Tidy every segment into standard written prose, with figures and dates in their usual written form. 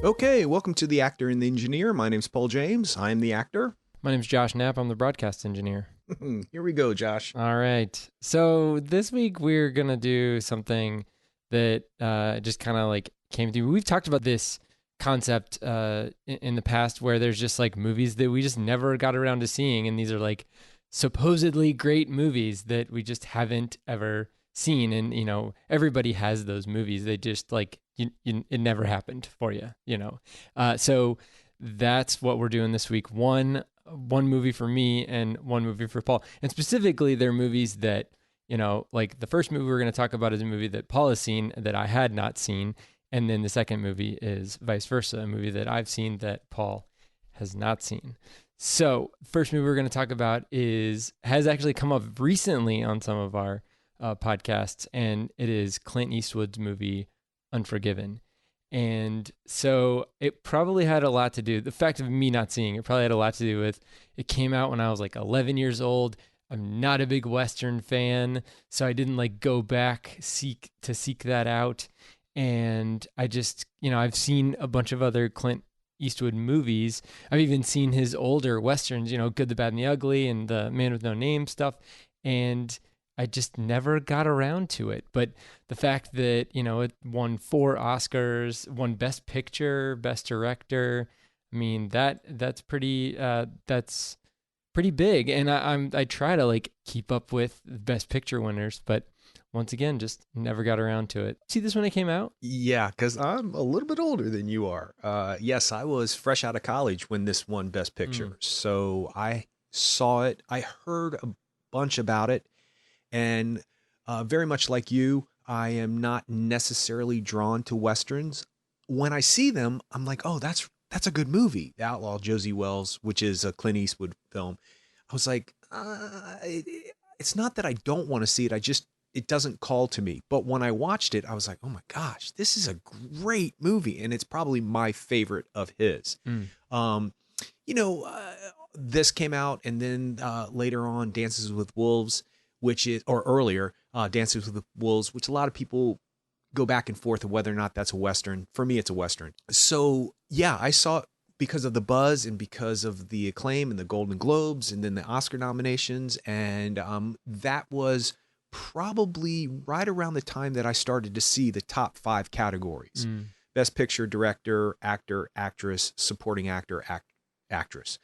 Okay, welcome to The Actor and the Engineer. My name's Paul James. I'm the actor. My name's Josh Knapp. I'm the broadcast engineer. Here we go, Josh. All right. So this week we're going to do something that just kind of like came to me. We've talked about this concept in the past where there's just like movies that we just never got around to seeing. And these are like supposedly great movies that we just haven't ever seen. And, you know, everybody has those movies. They just like, it never happened for you, you know. So that's what we're doing this week. One movie for me and one movie for Paul. And specifically, they're movies that, you know, like the first movie we're going to talk about is a movie that Paul has seen that I had not seen. And then the second movie is vice versa, a movie that I've seen that Paul has not seen. So first movie we're going to talk about has actually come up recently on some of our podcasts, and it is Clint Eastwood's movie Unforgiven. And so it probably had a lot to do, the fact of me not seeing it probably had a lot to do with, it came out when I was like 11 years old. I'm not a big Western fan, so I didn't like go back seek that out. And I just, you know, I've seen a bunch of other Clint Eastwood movies. I've even seen his older Westerns, you know, Good, the Bad, and the Ugly and the Man with No Name stuff. And I just never got around to it. But the fact that, you know, it won 4 Oscars, won Best Picture, Best Director, I mean, that's pretty big. And I try to like keep up with the Best Picture winners, but once again, just never got around to it. See this when it came out? Yeah, because I'm a little bit older than you are. Yes, I was fresh out of college when this won Best Picture. So I saw it. I heard a bunch about it. And very much like you, I am not necessarily drawn to Westerns. When I see them, I'm like, oh, that's a good movie. The Outlaw Josie Wells, which is a Clint Eastwood film. I was like, it's not that I don't want to see it. It doesn't call to me. But when I watched it, I was like, oh my gosh, this is a great movie. And it's probably my favorite of his. You know, this came out, and then later on Dances with Wolves, which is, or earlier, Dances with Wolves, which a lot of people go back and forth of whether or not that's a Western. For me, it's a Western. So yeah, I saw it because of the buzz and because of the acclaim and the Golden Globes and then the Oscar nominations. And that was probably right around the time that I started to see the top 5 categories. Best Picture, Director, Actor, Actress, Supporting Actor, Actress.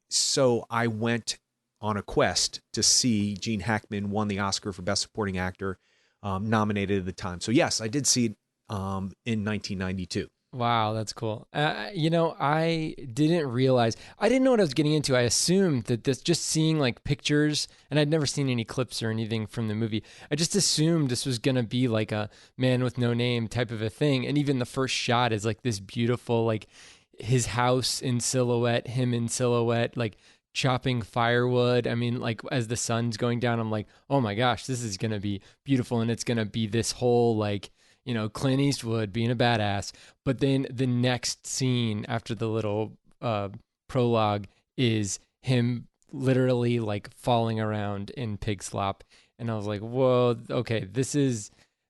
So I went on a quest to see Gene Hackman won the Oscar for Best Supporting Actor, nominated at the time. So yes, I did see it in 1992. Wow, that's cool. You know, I didn't realize, I didn't know what I was getting into. I assumed that this, just seeing like pictures, and I'd never seen any clips or anything from the movie. I just assumed this was going to be like a Man with No Name type of a thing. And even the first shot is like this beautiful, like his house in silhouette, him in silhouette, like chopping firewood. I mean, like as the sun's going down, I'm like, oh my gosh, this is going to be beautiful. And it's going to be this whole like, you know, Clint Eastwood being a badass. But then the next scene after the little prologue is him literally like falling around in pig slop. And I was like, whoa, okay,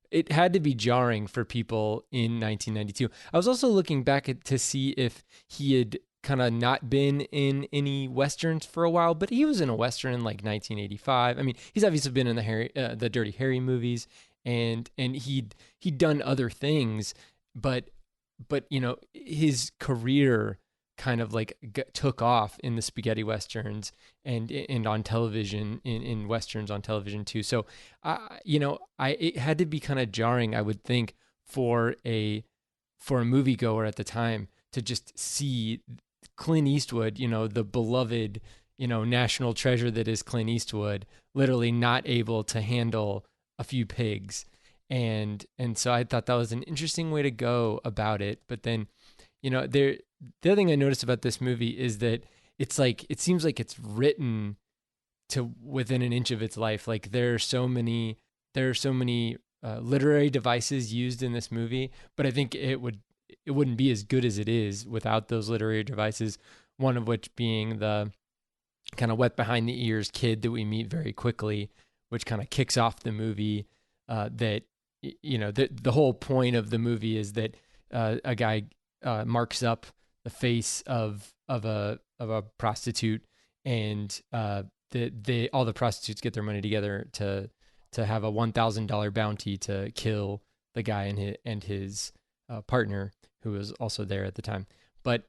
it had to be jarring for people in 1992. I was also looking back to see if he had kind of not been in any Westerns for a while, but he was in a Western in like 1985. I mean, he's obviously been in the Dirty Harry movies, and he'd done other things, but you know, his career kind of like took off in the spaghetti Westerns and on television, in Westerns on television too. So, you know, it had to be kind of jarring, I would think, for a moviegoer at the time to just see Clint Eastwood, you know, the beloved, you know, national treasure that is Clint Eastwood, literally not able to handle a few pigs. And so I thought that was an interesting way to go about it. But then, you know, the other thing I noticed about this movie is that it's like, it seems like it's written to within an inch of its life. Like there are so many literary devices used in this movie, but I think it wouldn't be as good as it is without those literary devices. One of which being the kind of wet behind the ears kid that we meet very quickly, which kind of kicks off the movie. That, you know, the whole point of the movie is that a guy marks up the face of a prostitute, and all the prostitutes get their money together to have a $1,000 bounty to kill the guy and his partner, who was also there at the time. But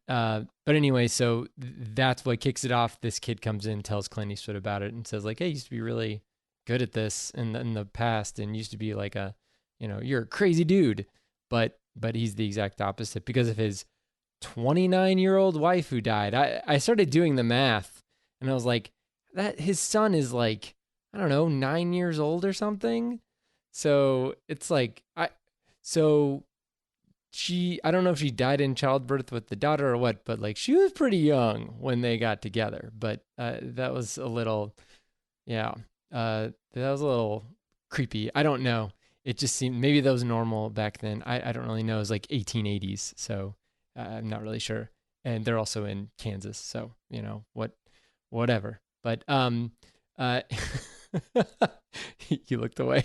anyway, so that's what kicks it off. This kid comes in, tells Clint Eastwood about it, and says like, "Hey, you used to be really good at this in the past, and used to be like a, you're a crazy dude." But he's the exact opposite because of his 29-year-old wife who died. I started doing the math, and I was like, that his son is like, I don't know, 9 years old or something. So it's like so I don't know if she died in childbirth with the daughter or what, but like she was pretty young when they got together. But that was a little, yeah, that was a little creepy. I don't know. It just seemed maybe that was normal back then. I don't really know. It was like 1880s, so I'm not really sure. And they're also in Kansas, so whatever. But uh, you looked away.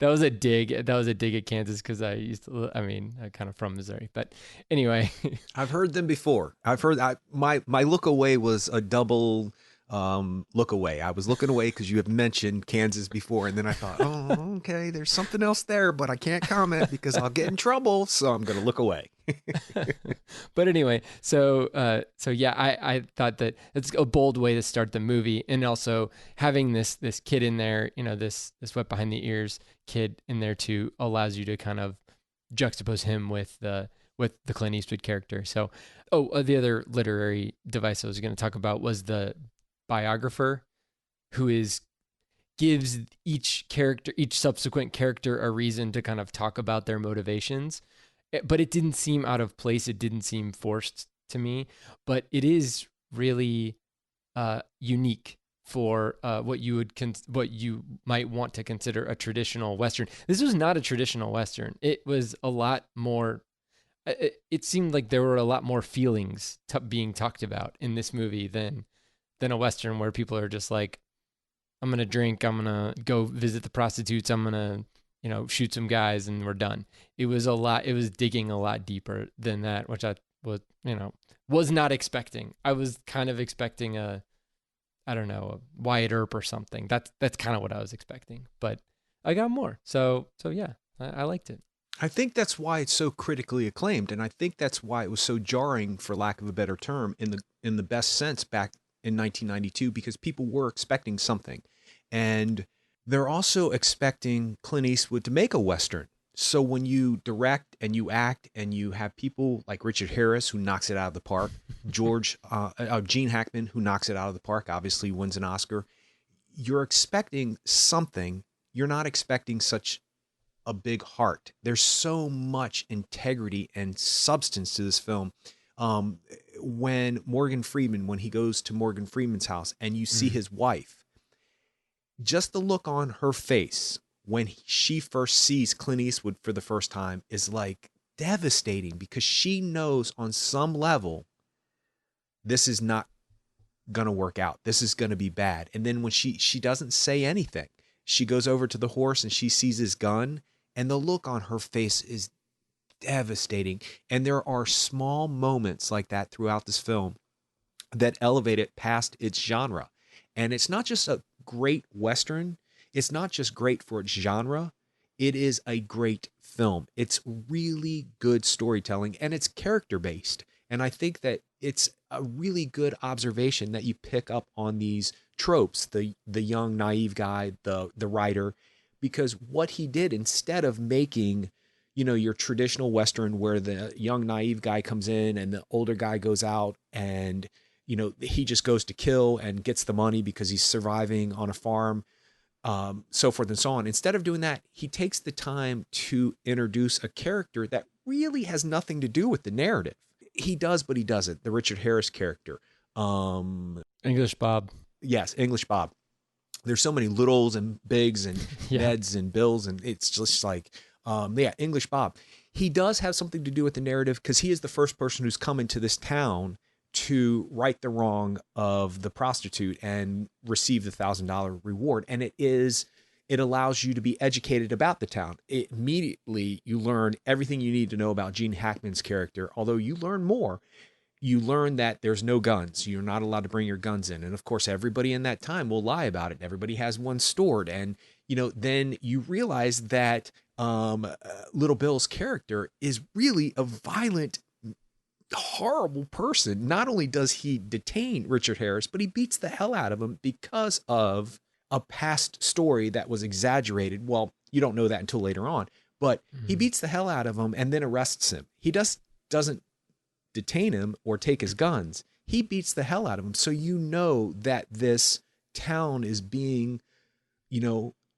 That was a dig. That was a dig at Kansas because I'm kind of from Missouri. But anyway, I've heard them before. I've heard my look away was a double look away. I was looking away because you have mentioned Kansas before, and then I thought, oh, okay, there's something else there, but I can't comment because I'll get in trouble, so I'm going to look away. But anyway, so yeah, I thought that it's a bold way to start the movie, and also having this kid in there, this wet behind the ears kid in there too, allows you to kind of juxtapose him with the Clint Eastwood character. So, the other literary device I was going to talk about was the biographer, who gives each subsequent character a reason to kind of talk about their motivations. But it didn't seem out of place. It didn't seem forced to me. But it is really unique for what you might want to consider a traditional Western. This was not a traditional Western. It was a lot more. It seemed like there were a lot more feelings being talked about in this movie than a Western where people are just like, I'm gonna drink, I'm gonna go visit the prostitutes, I'm gonna shoot some guys and we're done. It was digging a lot deeper than that, which I was not expecting. I was kind of expecting a Wyatt Earp or something. That's kind of what I was expecting, but I got more. So yeah, I liked it. I think that's why it's so critically acclaimed, and I think that's why it was so jarring, for lack of a better term, in the best sense back in 1992, because people were expecting something, and they're also expecting Clint Eastwood to make a Western. So when you direct and you act and you have people like Richard Harris, who knocks it out of the park, Gene Hackman, who knocks it out of the park, obviously wins an Oscar, you're expecting something. You're not expecting such a big heart. There's so much integrity and substance to this film. When he goes to Morgan Freeman's house and you see his wife, just the look on her face when she first sees Clint Eastwood for the first time is like devastating, because she knows on some level this is not going to work out. This is going to be bad. And then when she doesn't say anything, she goes over to the horse and she sees his gun, and the look on her face is devastating. And there are small moments like that throughout this film that elevate it past its genre. And it's not just a great Western. It's not just great for its genre. It is a great film. It's really good storytelling, and it's character-based. And I think that it's a really good observation that you pick up on these tropes, the young, naive guy, the writer, because what he did, instead of making, your traditional Western where the young, naive guy comes in and the older guy goes out and, he just goes to kill and gets the money because he's surviving on a farm, so forth and so on. Instead of doing that, he takes the time to introduce a character that really has nothing to do with the narrative. He does, but he doesn't. The Richard Harris character. English Bob. Yes, English Bob. There's so many littles and bigs and Yeah. Neds and Bills, and it's just like, English Bob. He does have something to do with the narrative because he is the first person who's come into this town to right the wrong of the prostitute and receive the $1,000 reward. And it is it allows you to be educated about the town. Immediately, you learn everything you need to know about Gene Hackman's character, although you learn more. You learn that there's no guns. You're not allowed to bring your guns in. And of course, everybody in that time will lie about it. Everybody has one stored. And, then you realize that Little Bill's character is really a violent, horrible person. Not only does he detain Richard Harris, but he beats the hell out of him because of a past story that was exaggerated. Well, you don't know that until later on, but he beats the hell out of him and then arrests him. He doesn't detain him or take his guns. He beats the hell out of him. So you know that this town is being,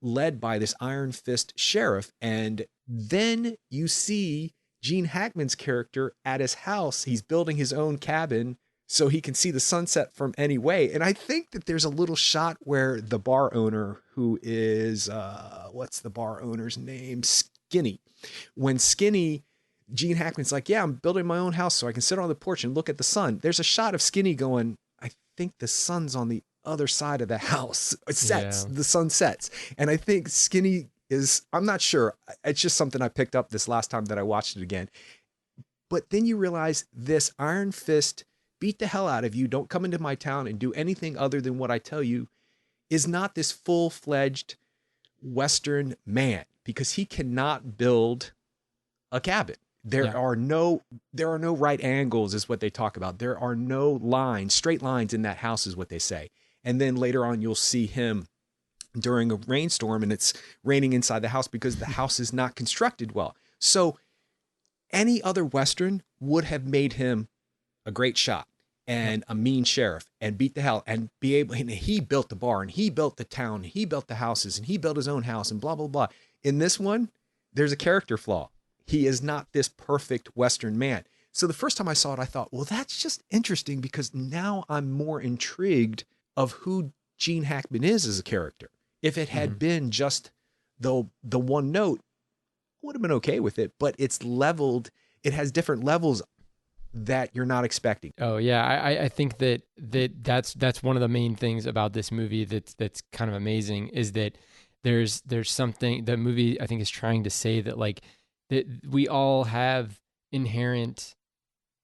led by this iron fist sheriff. And then you see Gene Hackman's character at his house. He's building his own cabin so he can see the sunset from any way. And I think that there's a little shot where the bar owner, who is, what's the bar owner's name? Skinny. When Skinny, Gene Hackman's like, yeah, I'm building my own house so I can sit on the porch and look at the sun. There's a shot of Skinny going, I think the sun's on the other side of the house. It sets, the sun sets. And I think Skinny is, I'm not sure. It's just something I picked up this last time that I watched it again. But then you realize this iron fist, beat the hell out of you, don't come into my town and do anything other than what I tell you, is not this full-fledged Western man, because he cannot build a cabin. There are no right angles is what they talk about. There are no lines, straight lines in that house is what they say. And then later on, you'll see him during a rainstorm and it's raining inside the house because the house is not constructed well. So any other Western would have made him a great shot and a mean sheriff and beat the hell and be able, and he built the bar and he built the town, he built the houses and he built his own house and blah, blah, blah. In this one, there's a character flaw. He is not this perfect Western man. So the first time I saw it, I thought, well, that's just interesting because now I'm more intrigued of who Gene Hackman is as a character. If it had been just the one note, I would have been okay with it, but it's leveled. It has different levels that you're not expecting. Oh yeah, I think that's one of the main things about this movie that's kind of amazing is that there's something the movie I think is trying to say that like that we all have inherent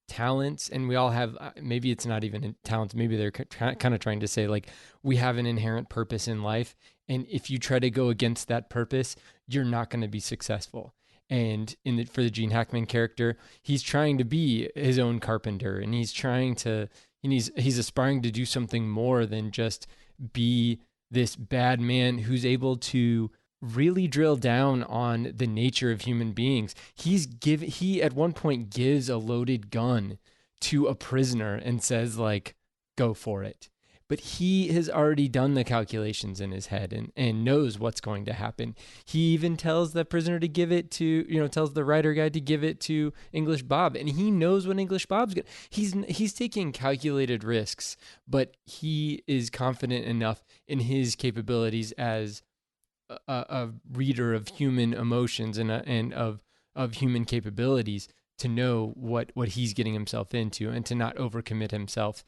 talents and we all have maybe it's not even talents, maybe they're kind of trying to say like we have an inherent purpose in life, and if you try to go against that purpose you're not going to be successful. And for the Gene Hackman character, he's trying to be his own carpenter, and he's trying to, and he's aspiring to do something more than just be this bad man who's able to really drill down on the nature of human beings. He at one point gives a loaded gun to a prisoner and says like, go for it. But he has already done the calculations in his head and knows what's going to happen. He even tells the prisoner to give it to, tells the writer guy to give it to English Bob. And he knows what English Bob's going to, he's taking calculated risks, but he is confident enough in his capabilities as a reader of human emotions and of human capabilities to know what he's getting himself into and to not overcommit himself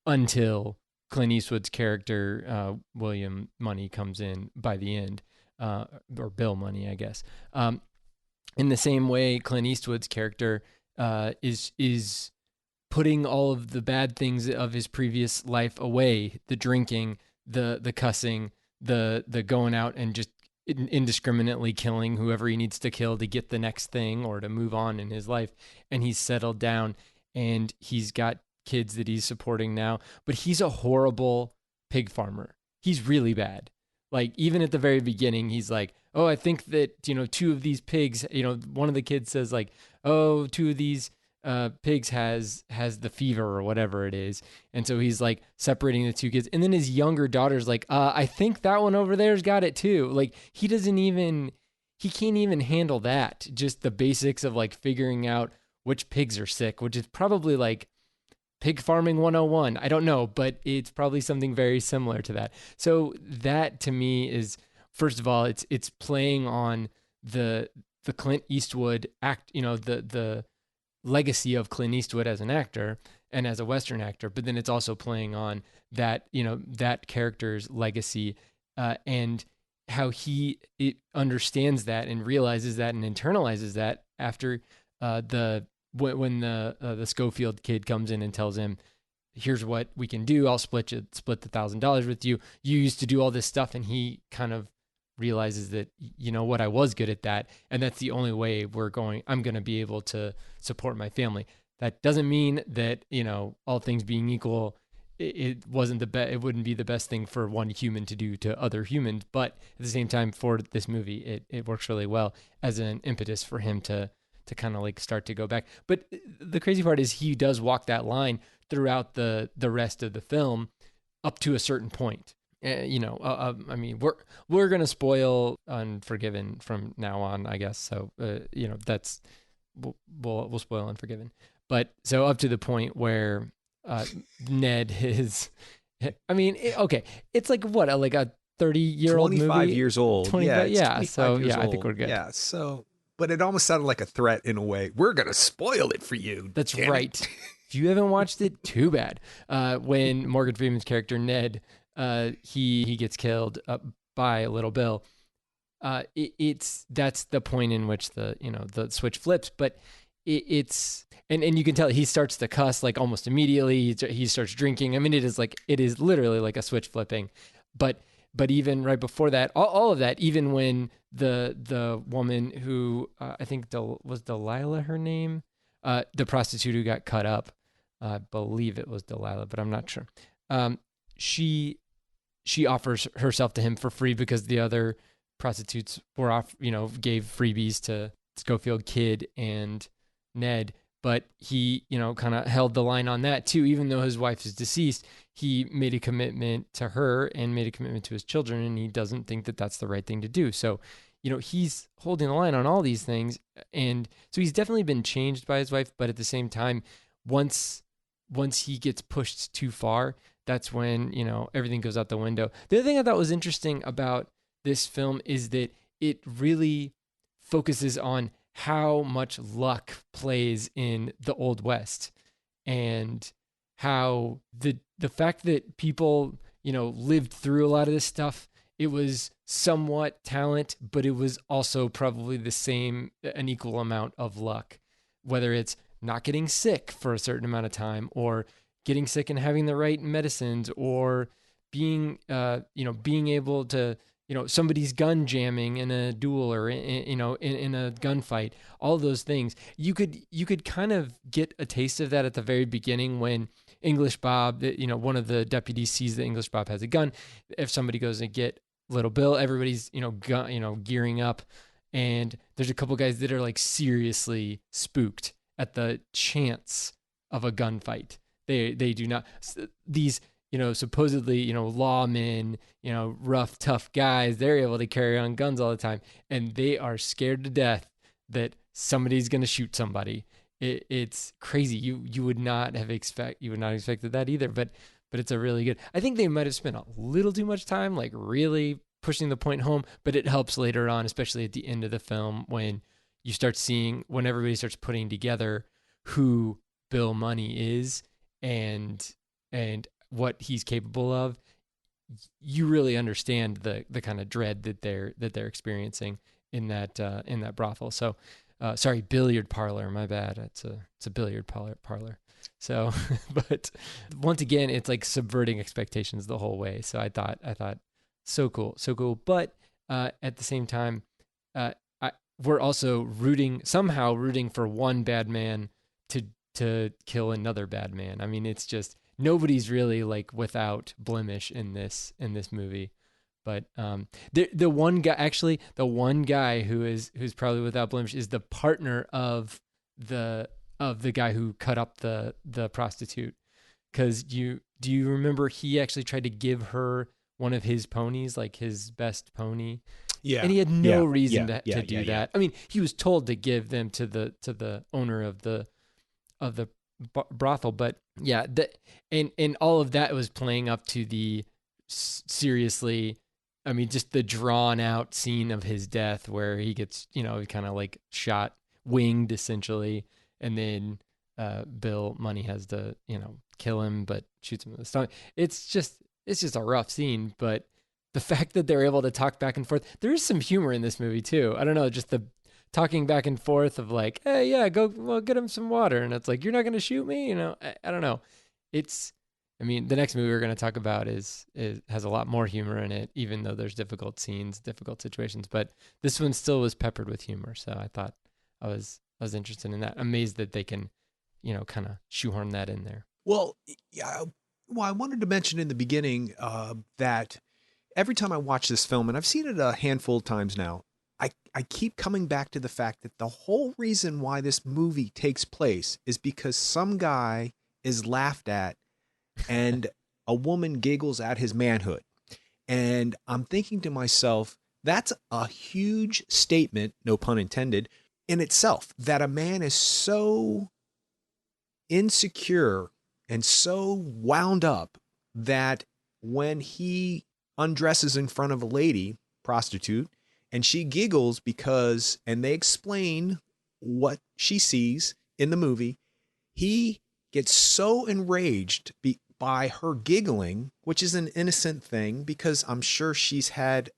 until Clint Eastwood's character, William Money, comes in by the end, or Bill Money, I guess. In the same way, Clint Eastwood's character is putting all of the bad things of his previous life away: the drinking, the cussing, the going out and just indiscriminately killing whoever he needs to kill to get the next thing or to move on in his life. And he's settled down, and he's got kids that he's supporting now, but he's a horrible pig farmer. He's really bad. Like even at the very beginning, he's like, oh, I think that, two of these pigs, one of the kids says like, oh, two of these pigs has the fever or whatever it is. And so he's like separating the two kids. And then his younger daughter's like, I think that one over there's got it too. Like he can't even handle that. Just the basics of like figuring out which pigs are sick, which is probably like Pig Farming 101. I don't know, but it's probably something very similar to that. So that to me is, first of all, it's playing on the Clint Eastwood act, the legacy of Clint Eastwood as an actor and as a Western actor, but then it's also playing on that, that character's legacy. And how he it understands that and realizes that and internalizes that after the when the Schofield kid comes in and tells him, here's what we can do. I'll split the $1,000 with you. You used to do all this stuff. And he kind of realizes that, you know what, I was good at that. And that's the only way I'm going to be able to support my family. That doesn't mean that, you know, all things being equal, it wasn't it wouldn't be the best thing for one human to do to other humans. But at the same time, for this movie, it works really well as an impetus for him to kind of like start to go back. But the crazy part is he does walk that line throughout the rest of the film up to a certain point. I mean, we're gonna spoil Unforgiven from now on, I guess. So you know, that's we'll spoil Unforgiven. But so up to the point where Ned is, I mean, okay, it's like what, like a 30-year-old movie, 25 years old. 25, yeah. So years yeah, old. I think we're good. Yeah. So, but it almost sounded like a threat in a way. We're gonna spoil it for you. That's right. If you haven't watched it, too bad. When Morgan Freeman's character Ned, he gets killed by Little Bill. That's the point in which the switch flips. But it's and you can tell he starts to cuss like almost immediately. He starts drinking. I mean, it is literally like a switch flipping. But even right before that, all of that, even when the woman who I think was Delilah her name, the prostitute who got cut up, I believe it was Delilah, but I'm not sure. She offers herself to him for free because the other prostitutes gave freebies to Schofield Kid and Ned, but he, kind of held the line on that too. Even though his wife is deceased, he made a commitment to her and made a commitment to his children, and he doesn't think that that's the right thing to do. So, he's holding the line on all these things, and so he's definitely been changed by his wife. But at the same time, once he gets pushed too far, that's when everything goes out the window. The other thing I thought was interesting about this film is that it really focuses on how much luck plays in the Old West, and how the fact that people lived through a lot of this stuff. It was somewhat talent, but it was also probably an equal amount of luck, whether it's not getting sick for a certain amount of time, or getting sick and having the right medicines, or being able to, somebody's gun jamming in a duel, or in a gunfight. All those things, you could kind of get a taste of that at the very beginning when English Bob, one of the deputies, sees that English Bob has a gun. If somebody goes and get Little Bill, everybody's gearing up, and there's a couple guys that are like seriously spooked at the chance of a gunfight. They do not, these supposedly lawmen, rough tough guys, they're able to carry on guns all the time, and they are scared to death that somebody's going to shoot somebody. It's crazy. You would not have expected that either, but it's a really good. I think they might have spent a little too much time like really pushing the point home, but it helps later on, especially at the end of the film, when you start seeing, when everybody starts putting together who Bill Money is and what he's capable of. You really understand the kind of dread that they're experiencing in that brothel. So, sorry, billiard parlor. My bad. It's a billiard parlor. So, but once again, it's like subverting expectations the whole way. So I thought so cool. But at the same time, we're also somehow rooting for one bad man to kill another bad man. I mean, it's just nobody's really like without blemish in this movie. But the one guy who's probably without blemish is the partner of the guy who cut up the prostitute. Because do you remember he actually tried to give her one of his ponies, like his best pony? Yeah. And he had no reason to do that. Yeah. I mean, he was told to give them to the owner of the brothel, but yeah, and all of that was playing up to the seriously, I mean, just the drawn out scene of his death where he gets, kind of like shot, winged essentially, and then Bill Money has to, kill him, but shoots him in the stomach. It's just a rough scene, but the fact that they're able to talk back and forth. There is some humor in this movie too. I don't know, just the talking back and forth of like, hey, yeah, go, well, get him some water. And it's like, you're not going to shoot me. I don't know. It's, I mean, the next movie we're going to talk about is has a lot more humor in it, even though there's difficult scenes, difficult situations. But this one still was peppered with humor. So I thought I was interested in that. Amazed that they can, kind of shoehorn that in there. Well, yeah. Well, I wanted to mention in the beginning that every time I watch this film, and I've seen it a handful of times now, I keep coming back to the fact that the whole reason why this movie takes place is because some guy is laughed at and a woman giggles at his manhood. And I'm thinking to myself, that's a huge statement, no pun intended, in itself, that a man is so insecure and so wound up that when he undresses in front of a lady, prostitute, and she giggles because, and they explain what she sees in the movie, he gets so enraged by her giggling, which is an innocent thing because I'm sure she's had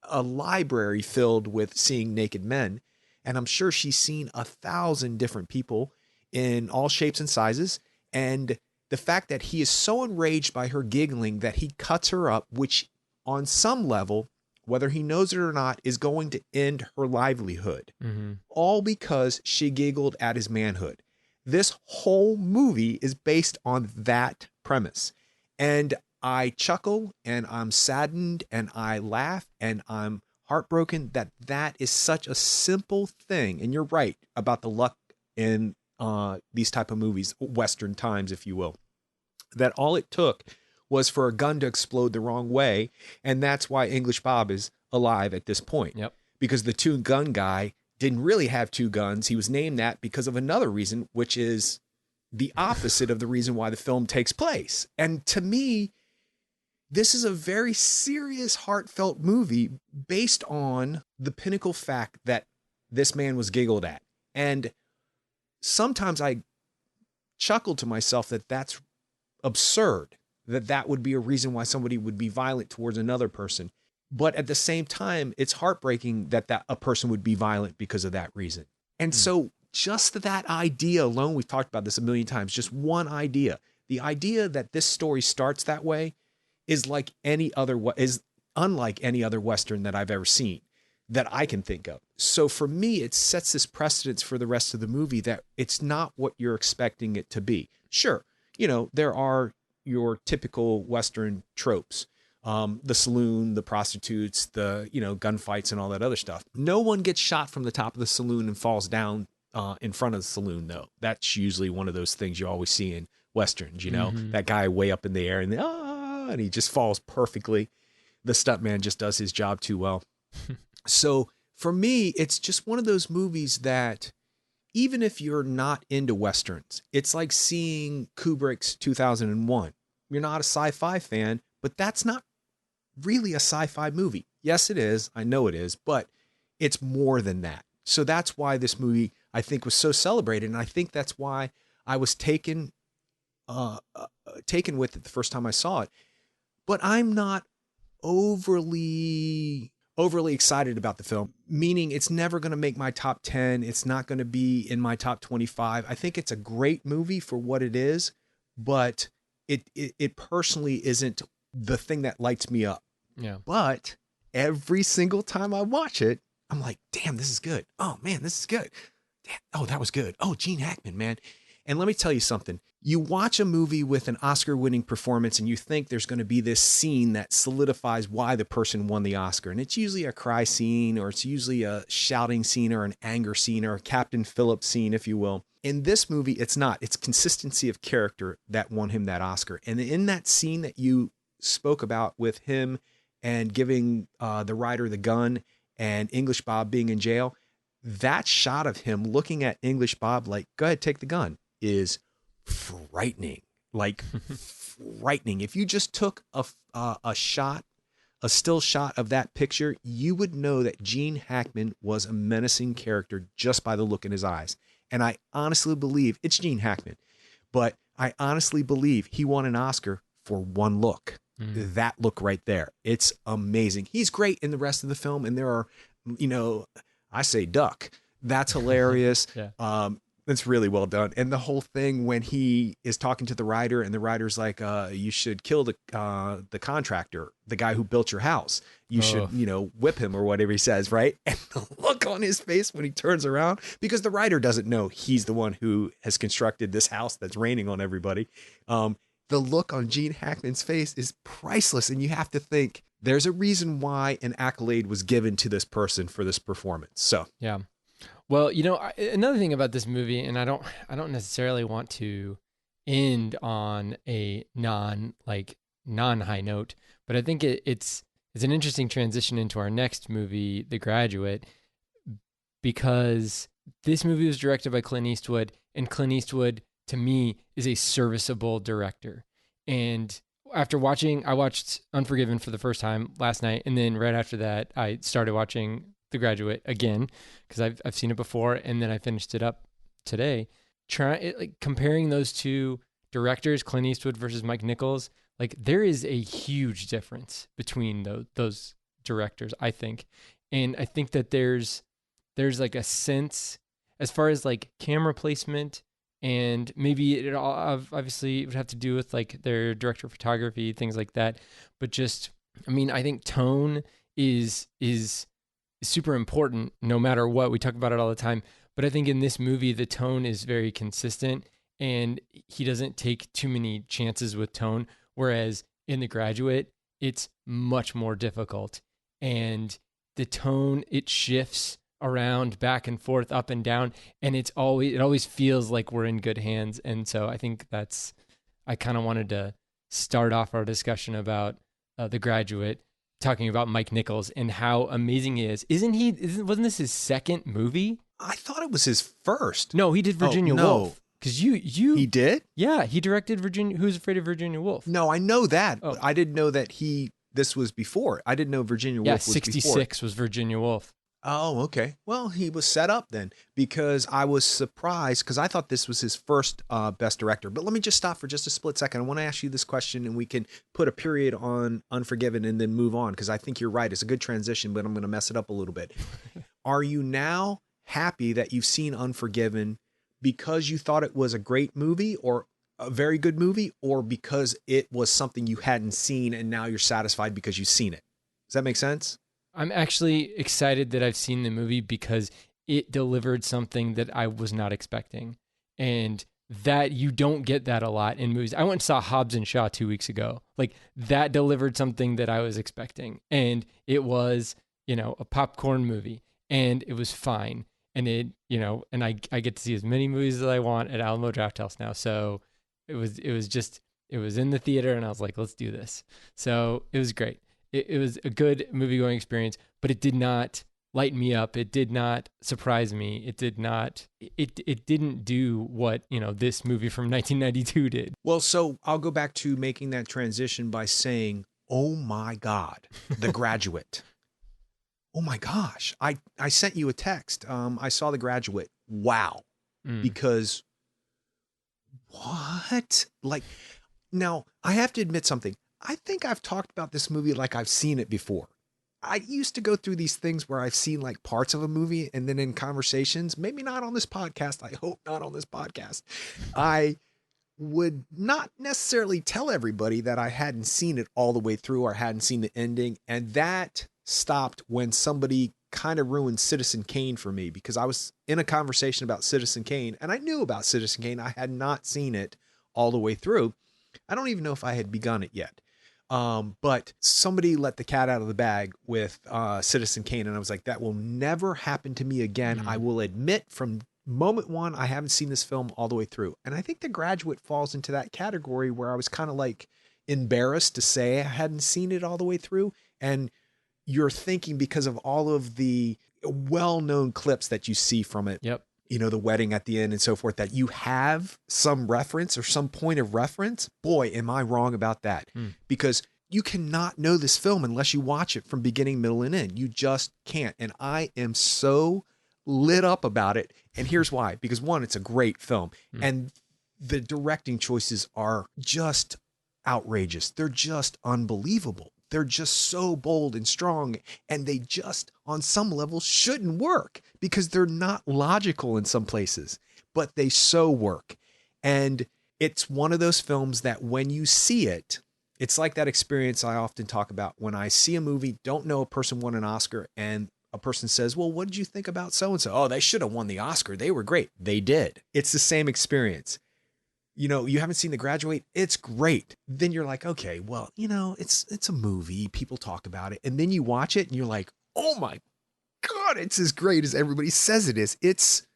a library filled with seeing naked men. And I'm sure she's seen 1,000 different people in all shapes and sizes. And the fact that he is so enraged by her giggling that he cuts her up, which on some level, whether he knows it or not, is going to end her livelihood. Mm-hmm. All because she giggled at his manhood. This whole movie is based on that premise. And I chuckle and I'm saddened and I laugh and I'm heartbroken that that is such a simple thing. And you're right about the luck in these type of movies, Western times, if you will, that all it took was for a gun to explode the wrong way. And that's why English Bob is alive at this point. Yep. Because the two gun guy didn't really have two guns. He was named that because of another reason, which is the opposite of the reason why the film takes place. And to me, this is a very serious, heartfelt movie based on the pinnacle fact that this man was giggled at. And sometimes I chuckle to myself that that's absurd, that would be a reason why somebody would be violent towards another person. But at the same time, it's heartbreaking that a person would be violent because of that reason. And so just that idea alone, we've talked about this a million times, just one idea, the idea that this story starts that way is unlike any other Western that I've ever seen that I can think of. So for me, it sets this precedence for the rest of the movie that it's not what you're expecting it to be. Sure, there are your typical Western tropes. The saloon, the prostitutes, the, gunfights and all that other stuff. No one gets shot from the top of the saloon and falls down in front of the saloon, though. That's usually one of those things you always see in Westerns, Mm-hmm. that guy way up in the air and he just falls perfectly. The stuntman just does his job too well. So for me, it's just one of those movies that even if you're not into Westerns, it's like seeing Kubrick's 2001. You're not a sci-fi fan, but that's not really a sci-fi movie. Yes, it is. I know it is, but it's more than that. So that's why this movie, I think, was so celebrated. And I think that's why I was taken with it the first time I saw it. But I'm not overly excited about the film, meaning it's never going to make my top 10. It's not going to be in my top 25. I think it's a great movie for what it is, but it personally isn't the thing that lights me up. Yeah. But every single time I watch it, I'm like, damn, this is good. Oh man, this is good. Damn, oh, that was good. Oh, Gene Hackman, man. And let me tell you something. You watch a movie with an Oscar-winning performance and you think there's going to be this scene that solidifies why the person won the Oscar. And it's usually a cry scene, or it's usually a shouting scene, or an anger scene, or a Captain Phillips scene, if you will. In this movie, it's not. It's consistency of character that won him that Oscar. And in that scene that you spoke about with him and giving the writer the gun and English Bob being in jail, that shot of him looking at English Bob like, go ahead, take the gun, is frightening. Like frightening. If you just took a still shot of that picture, you would know that Gene Hackman was a menacing character just by the look in his eyes. And I honestly believe it's Gene Hackman, but I honestly believe he won an Oscar for one look. that look right there. It's amazing. He's great in the rest of the film. And there are, I say duck. That's hilarious. Yeah. That's really well done. And the whole thing when he is talking to the writer and the writer's like, you should kill the contractor, the guy who built your house. You should, whip him or whatever he says, right? And the look on his face when he turns around, because the writer doesn't know he's the one who has constructed this house that's raining on everybody. The look on Gene Hackman's face is priceless. And you have to think there's a reason why an accolade was given to this person for this performance. So, yeah. Well, another thing about this movie, and I don't necessarily want to end on a non-high note, but I think it's an interesting transition into our next movie, The Graduate, because this movie was directed by Clint Eastwood, and Clint Eastwood, to me, is a serviceable director. And after I watched Unforgiven for the first time last night, and then right after that, I started watching The Graduate again because I've seen it before, and then I finished it up today. Comparing those two directors, Clint Eastwood versus Mike Nichols, there is a huge difference between those directors, I think, and I think that there's like a sense as far as camera placement, and maybe it all obviously it would have to do with their director of photography, things like that, but just I think tone is super important no matter what. We talk about it all the time, but I think in this movie the tone is very consistent and he doesn't take too many chances with tone, whereas in The Graduate it's much more difficult, and the tone, it shifts around back and forth, up and down, and it always feels like we're in good hands. And so I think I kind of wanted to start off our discussion about The Graduate talking about Mike Nichols and how amazing he is. Wasn't this his second movie? I thought it was his first. No, he did Virginia Woolf. Because he did? Yeah, he directed Who's Afraid of Virginia Woolf. No, I know that, but I didn't know that this was before. I didn't know Virginia Woolf was 66 was Virginia Woolf. Oh, okay. Well, he was set up then, because I was surprised because I thought this was his first Best Director. But let me just stop for just a split second. I want to ask you this question, and we can put a period on Unforgiven and then move on, because I think you're right. It's a good transition, but I'm going to mess it up a little bit. Are you now happy that you've seen Unforgiven because you thought it was a great movie or a very good movie, or because it was something you hadn't seen and now you're satisfied because you've seen it? Does that make sense? I'm actually excited that I've seen the movie because it delivered something that I was not expecting. And that you don't get that a lot in movies. I went and saw Hobbs and Shaw 2 weeks ago. That delivered something that I was expecting. And it was, a popcorn movie, and it was fine. And and I get to see as many movies as I want at Alamo Drafthouse now. So it was in the theater, and I was like, let's do this. So it was great. It was a good movie-going experience, but it did not light me up. It did not surprise me. It didn't do what, this movie from 1992 did. Well, so I'll go back to making that transition by saying, oh my God, The Graduate. Oh my gosh. I sent you a text. I saw The Graduate. Wow. Because what? Now I have to admit something. I think I've talked about this movie like I've seen it before. I used to go through these things where I've seen parts of a movie, and then in conversations, maybe not on this podcast, I hope not on this podcast, I would not necessarily tell everybody that I hadn't seen it all the way through or hadn't seen the ending. And that stopped when somebody kind of ruined Citizen Kane for me, because I was in a conversation about Citizen Kane and I knew about Citizen Kane. I had not seen it all the way through. I don't even know if I had begun it yet. But somebody let the cat out of the bag with Citizen Kane, and I was like, that will never happen to me again. I will admit from moment one, I haven't seen this film all the way through. And I think The Graduate falls into that category where I was kind of embarrassed to say I hadn't seen it all the way through. And you're thinking, because of all of the well-known clips that you see from it, yep, the wedding at the end and so forth, that you have some reference or some point of reference. Boy, am I wrong about that. Because you cannot know this film unless you watch it from beginning, middle, and end. You just can't. And I am so lit up about it. And here's why. Because one, it's a great film. And the directing choices are just outrageous. They're just unbelievable. They're just so bold and strong, and they just, on some level, shouldn't work because they're not logical in some places, but they so work. And it's one of those films that when you see it, it's like that experience I often talk about when I see a movie, don't know a person won an Oscar, and a person says, well, what did you think about so-and-so? Oh, they should have won the Oscar. They were great. They did. It's the same experience. You know, you haven't seen The Graduate. It's great. Then you're like, okay, well, you know, it's a movie. People talk about it. And then you watch it and you're like, oh my God, it's as great as everybody says it is. It's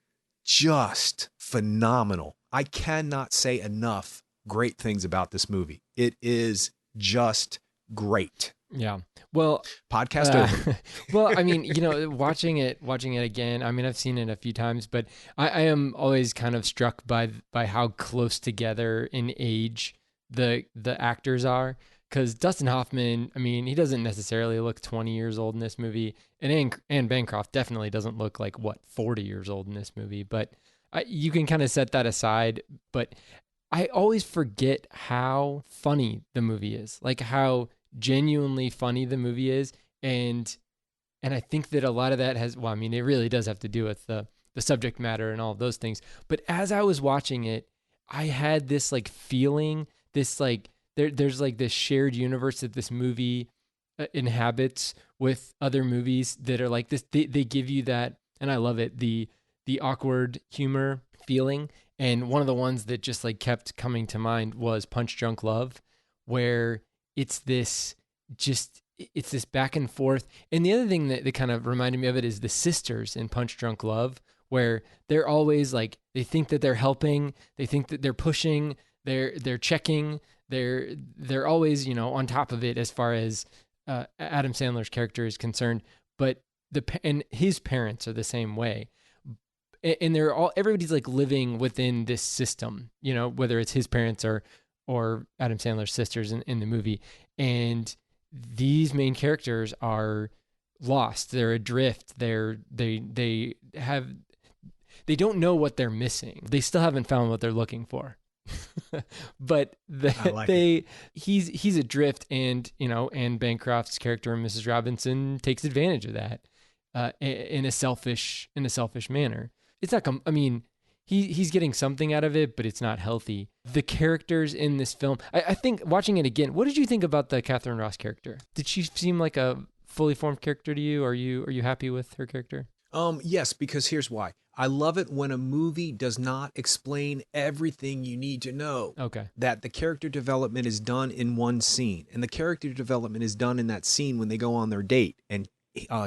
just phenomenal. I cannot say enough great things about this movie. It is just great. Yeah. Well, podcast over. Well, I mean, you know, watching it again. I mean, I've seen it a few times, but I am always kind of struck by how close together in age the actors are. Because Dustin Hoffman, I mean, he doesn't necessarily look 20 years old in this movie, and Anne Bancroft definitely doesn't look like 40 years old in this movie. But you can kind of set that aside. But I always forget how funny the movie is, like how genuinely funny the movie is, and I think that a lot of that has, well, I mean, it really does have to do with the subject matter and all of those things. But as I was watching it, I had this like feeling, this like there's like this shared universe that this movie inhabits with other movies that are like this. They give you that, and I love it, the awkward humor feeling. And one of the ones that just like kept coming to mind was Punch Drunk Love, where it's this back and forth. And the other thing that kind of reminded me of it is the sisters in Punch Drunk Love, where they're always like, they think that they're helping, they think that they're pushing, they're checking, they're always, you know, on top of it as far as Adam Sandler's character is concerned. But and his parents are the same way. And everybody's like living within this system, you know, whether it's his parents or Adam Sandler's sisters in the movie. And these main characters are lost. They're adrift. They don't know what they're missing. They still haven't found what they're looking for. But he's adrift, and you know, Anne Bancroft's character, Mrs. Robinson, takes advantage of that in a selfish manner. It's not. I mean, he's getting something out of it, but it's not healthy. The characters in this film, I think, watching it again, what did you think about the Catherine Ross character? Did she seem like a fully formed character to you? Are you happy with her character? Yes, because here's why. I love it when a movie does not explain everything you need to know. Okay. That the character development is done in one scene, and the character development is done in that scene when they go on their date, and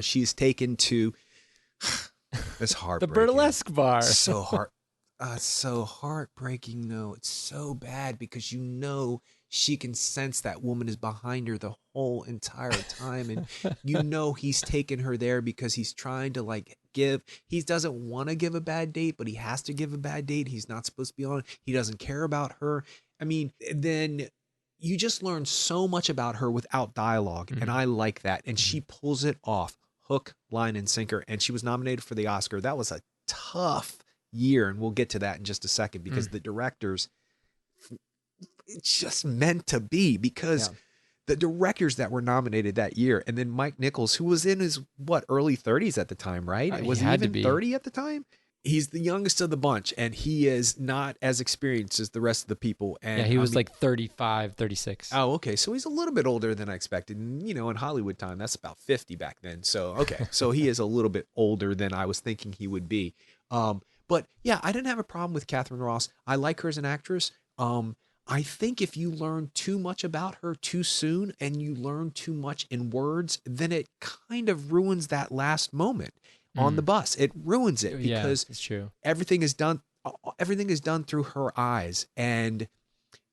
she's taken to. It's heartbreaking. The burlesque bar. So heartbreaking. No, it's so bad because you know she can sense that woman is behind her the whole entire time, and you know he's taken her there because he's trying to like give. He doesn't want to give a bad date, but he has to give a bad date. He's not supposed to be on. He doesn't care about her. I mean, then you just learn so much about her without dialogue, and I like that. And she pulls it off, hook, line, and sinker. And she was nominated for the Oscar. That was a tough year, and we'll get to that in just a second because the directors, it's just meant to be, because the directors that were nominated that year, and then Mike Nichols, who was in his early 30s at the time, right? Was he even 30 at the time? He's the youngest of the bunch, and he is not as experienced as the rest of the people. And he was like 35, 36. Oh, okay. So he's a little bit older than I expected. And, you know, in Hollywood time, that's about 50 back then. So, okay. So he is a little bit older than I was thinking he would be. But yeah, I didn't have a problem with Catherine Ross. I like her as an actress. I think if you learn too much about her too soon and you learn too much in words, then it kind of ruins that last moment on the bus. It ruins it because it's true. Everything is done through her eyes. And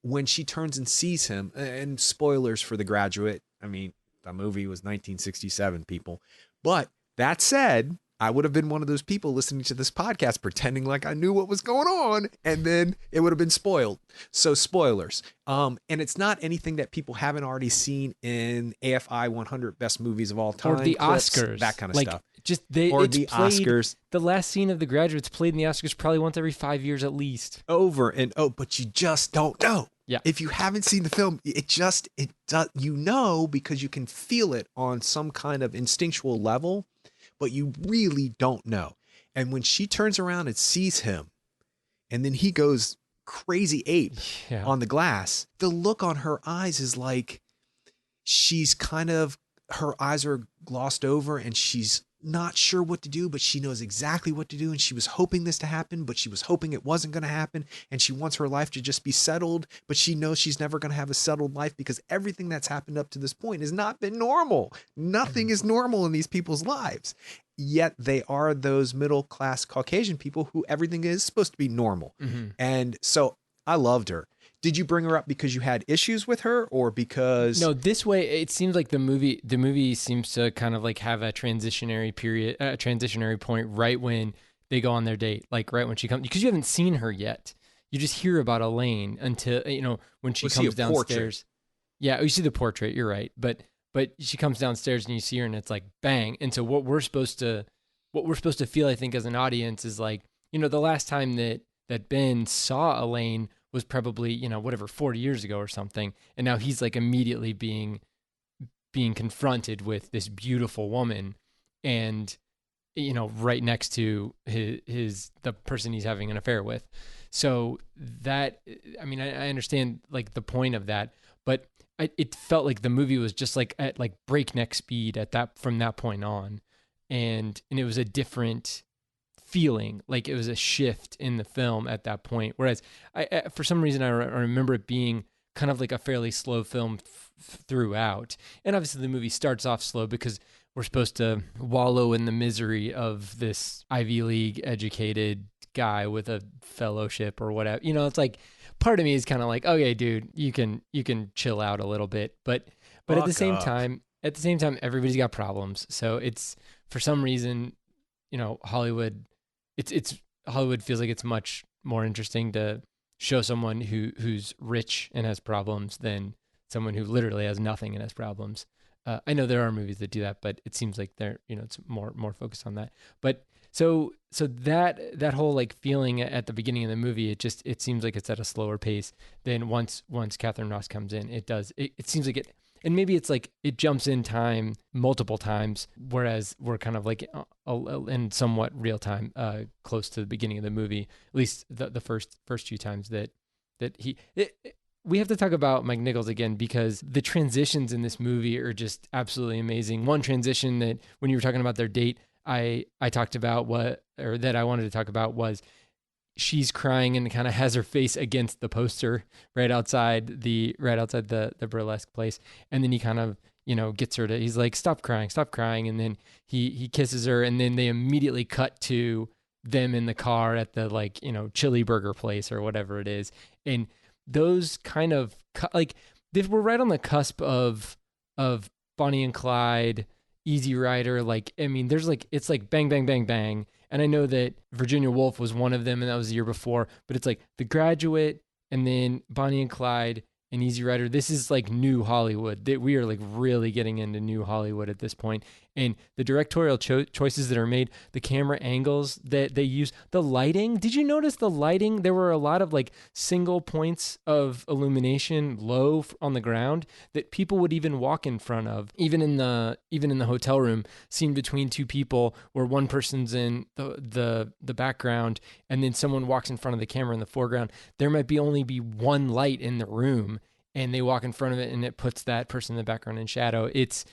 when she turns and sees him, and spoilers for The Graduate, I mean, the movie was 1967, people. But that said, I would have been one of those people listening to this podcast pretending like I knew what was going on, and then it would have been spoiled. So spoilers. And it's not anything that people haven't already seen in AFI 100 Best Movies of All Time. Or the clips, Oscars. That kind of like, stuff. Oscars. The last scene of The Graduate's played in the Oscars probably once every 5 years at least. Over and but you just don't know. Yeah. If you haven't seen the film, it does, because you can feel it on some kind of instinctual level, but you really don't know. And when she turns around and sees him, and then he goes crazy ape Yeah. on the glass, the look on her eyes is like she's kind of, her eyes are glossed over and she's not sure what to do, but she knows exactly what to do. And she was hoping this to happen, but she was hoping it wasn't going to happen. And she wants her life to just be settled, but she knows she's never going to have a settled life because everything that's happened up to this point has not been normal. Nothing is normal in these people's lives. Yet they are those middle class Caucasian people who everything is supposed to be normal. Mm-hmm. And so I loved her. Did you bring her up because you had issues with her, or because No, this way it seems like the movie seems to kind of like have a transitionary period, a transitionary point right when they go on their date, like right when she comes, because you haven't seen her yet. You just hear about Elaine until when she was he a comes portrait? downstairs. Yeah, you see the portrait. You're right, but she comes downstairs and you see her, and it's like bang. And so what we're supposed to feel, I think, as an audience is like, the last time that Ben saw Elaine was probably, whatever, 40 years ago or something. And now he's like immediately being confronted with this beautiful woman and, right next to the person he's having an affair with. So that, I mean, I understand like the point of that, but it felt like the movie was just like at like breakneck speed from that point on. And it was a different feeling, like it was a shift in the film at that point. Whereas for some reason, I remember it being kind of like a fairly slow film throughout. And obviously the movie starts off slow because we're supposed to wallow in the misery of this Ivy League educated guy with a fellowship or whatever. It's like part of me is kind of like, okay, dude, you can chill out a little bit. But at the same time, everybody's got problems. So it's, for some reason, Hollywood, it's Hollywood feels like it's much more interesting to show someone who's rich and has problems than someone who literally has nothing and has problems. I know there are movies that do that, but it seems like it's more focused on that. But so that whole like feeling at the beginning of the movie, it seems like it's at a slower pace than once Catherine Ross comes in. It seems like it. And maybe it's like it jumps in time multiple times, whereas we're kind of like in somewhat real time, close to the beginning of the movie. At least the first few times that we have to talk about Mike Nichols again, because the transitions in this movie are just absolutely amazing. One transition that when you were talking about their date, I talked about that I wanted to talk about was she's crying and kind of has her face against the poster right outside the burlesque place. And then he kind of, gets her he's like, stop crying. And then he kisses her, and then they immediately cut to them in the car at the like, chili burger place or whatever it is. And those kind of like, we're right on the cusp of Bonnie and Clyde, Easy Rider. Like, I mean, there's like, it's like bang, bang, bang, bang. And I know that Virginia Woolf was one of them, and that was the year before. But it's like The Graduate, and then Bonnie and Clyde, and Easy Rider. This is like new Hollywood. We are like really getting into new Hollywood at this point. And the directorial choices that are made, the camera angles that they use, the lighting. Did you notice the lighting? There were a lot of like single points of illumination low on the ground that people would even walk in front of. Even in the hotel room, seen between two people where one person's in the background and then someone walks in front of the camera in the foreground. There might only be one light in the room, and they walk in front of it and it puts that person in the background in shadow. It's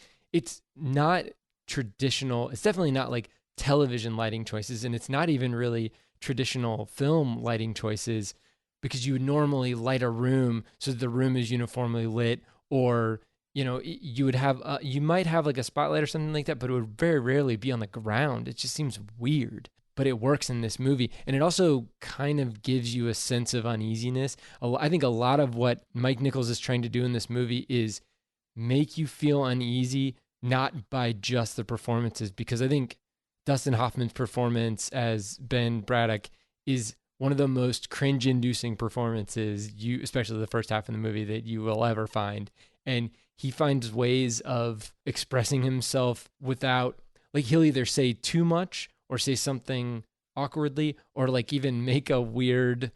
not traditional. It's definitely not like television lighting choices, and it's not even really traditional film lighting choices, because you would normally light a room so that the room is uniformly lit, or you would have you might have like a spotlight or something like that, but it would very rarely be on the ground. It just seems weird. But it works in this movie, and it also kind of gives you a sense of uneasiness. I think a lot of what Mike Nichols is trying to do in this movie is make you feel uneasy, not by just the performances, because I think Dustin Hoffman's performance as Ben Braddock is one of the most cringe-inducing performances, especially the first half of the movie, that you will ever find. And he finds ways of expressing himself without, like, he'll either say too much or say something awkwardly, or like even make a weird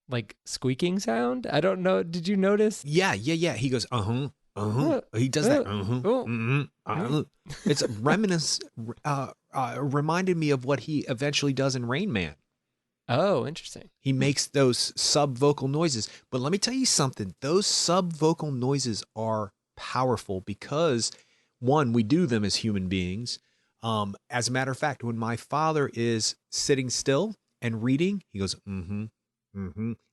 like squeaking sound. I don't know. Did you notice? Yeah. He goes, He does that. Oh, It's reminded me of what he eventually does in Rain Man. oh, interesting. He makes those sub vocal noises. But let me tell you something. Those sub vocal noises are powerful because, one, we do them as human beings. As a matter of fact, when my father is sitting still and reading, he goes,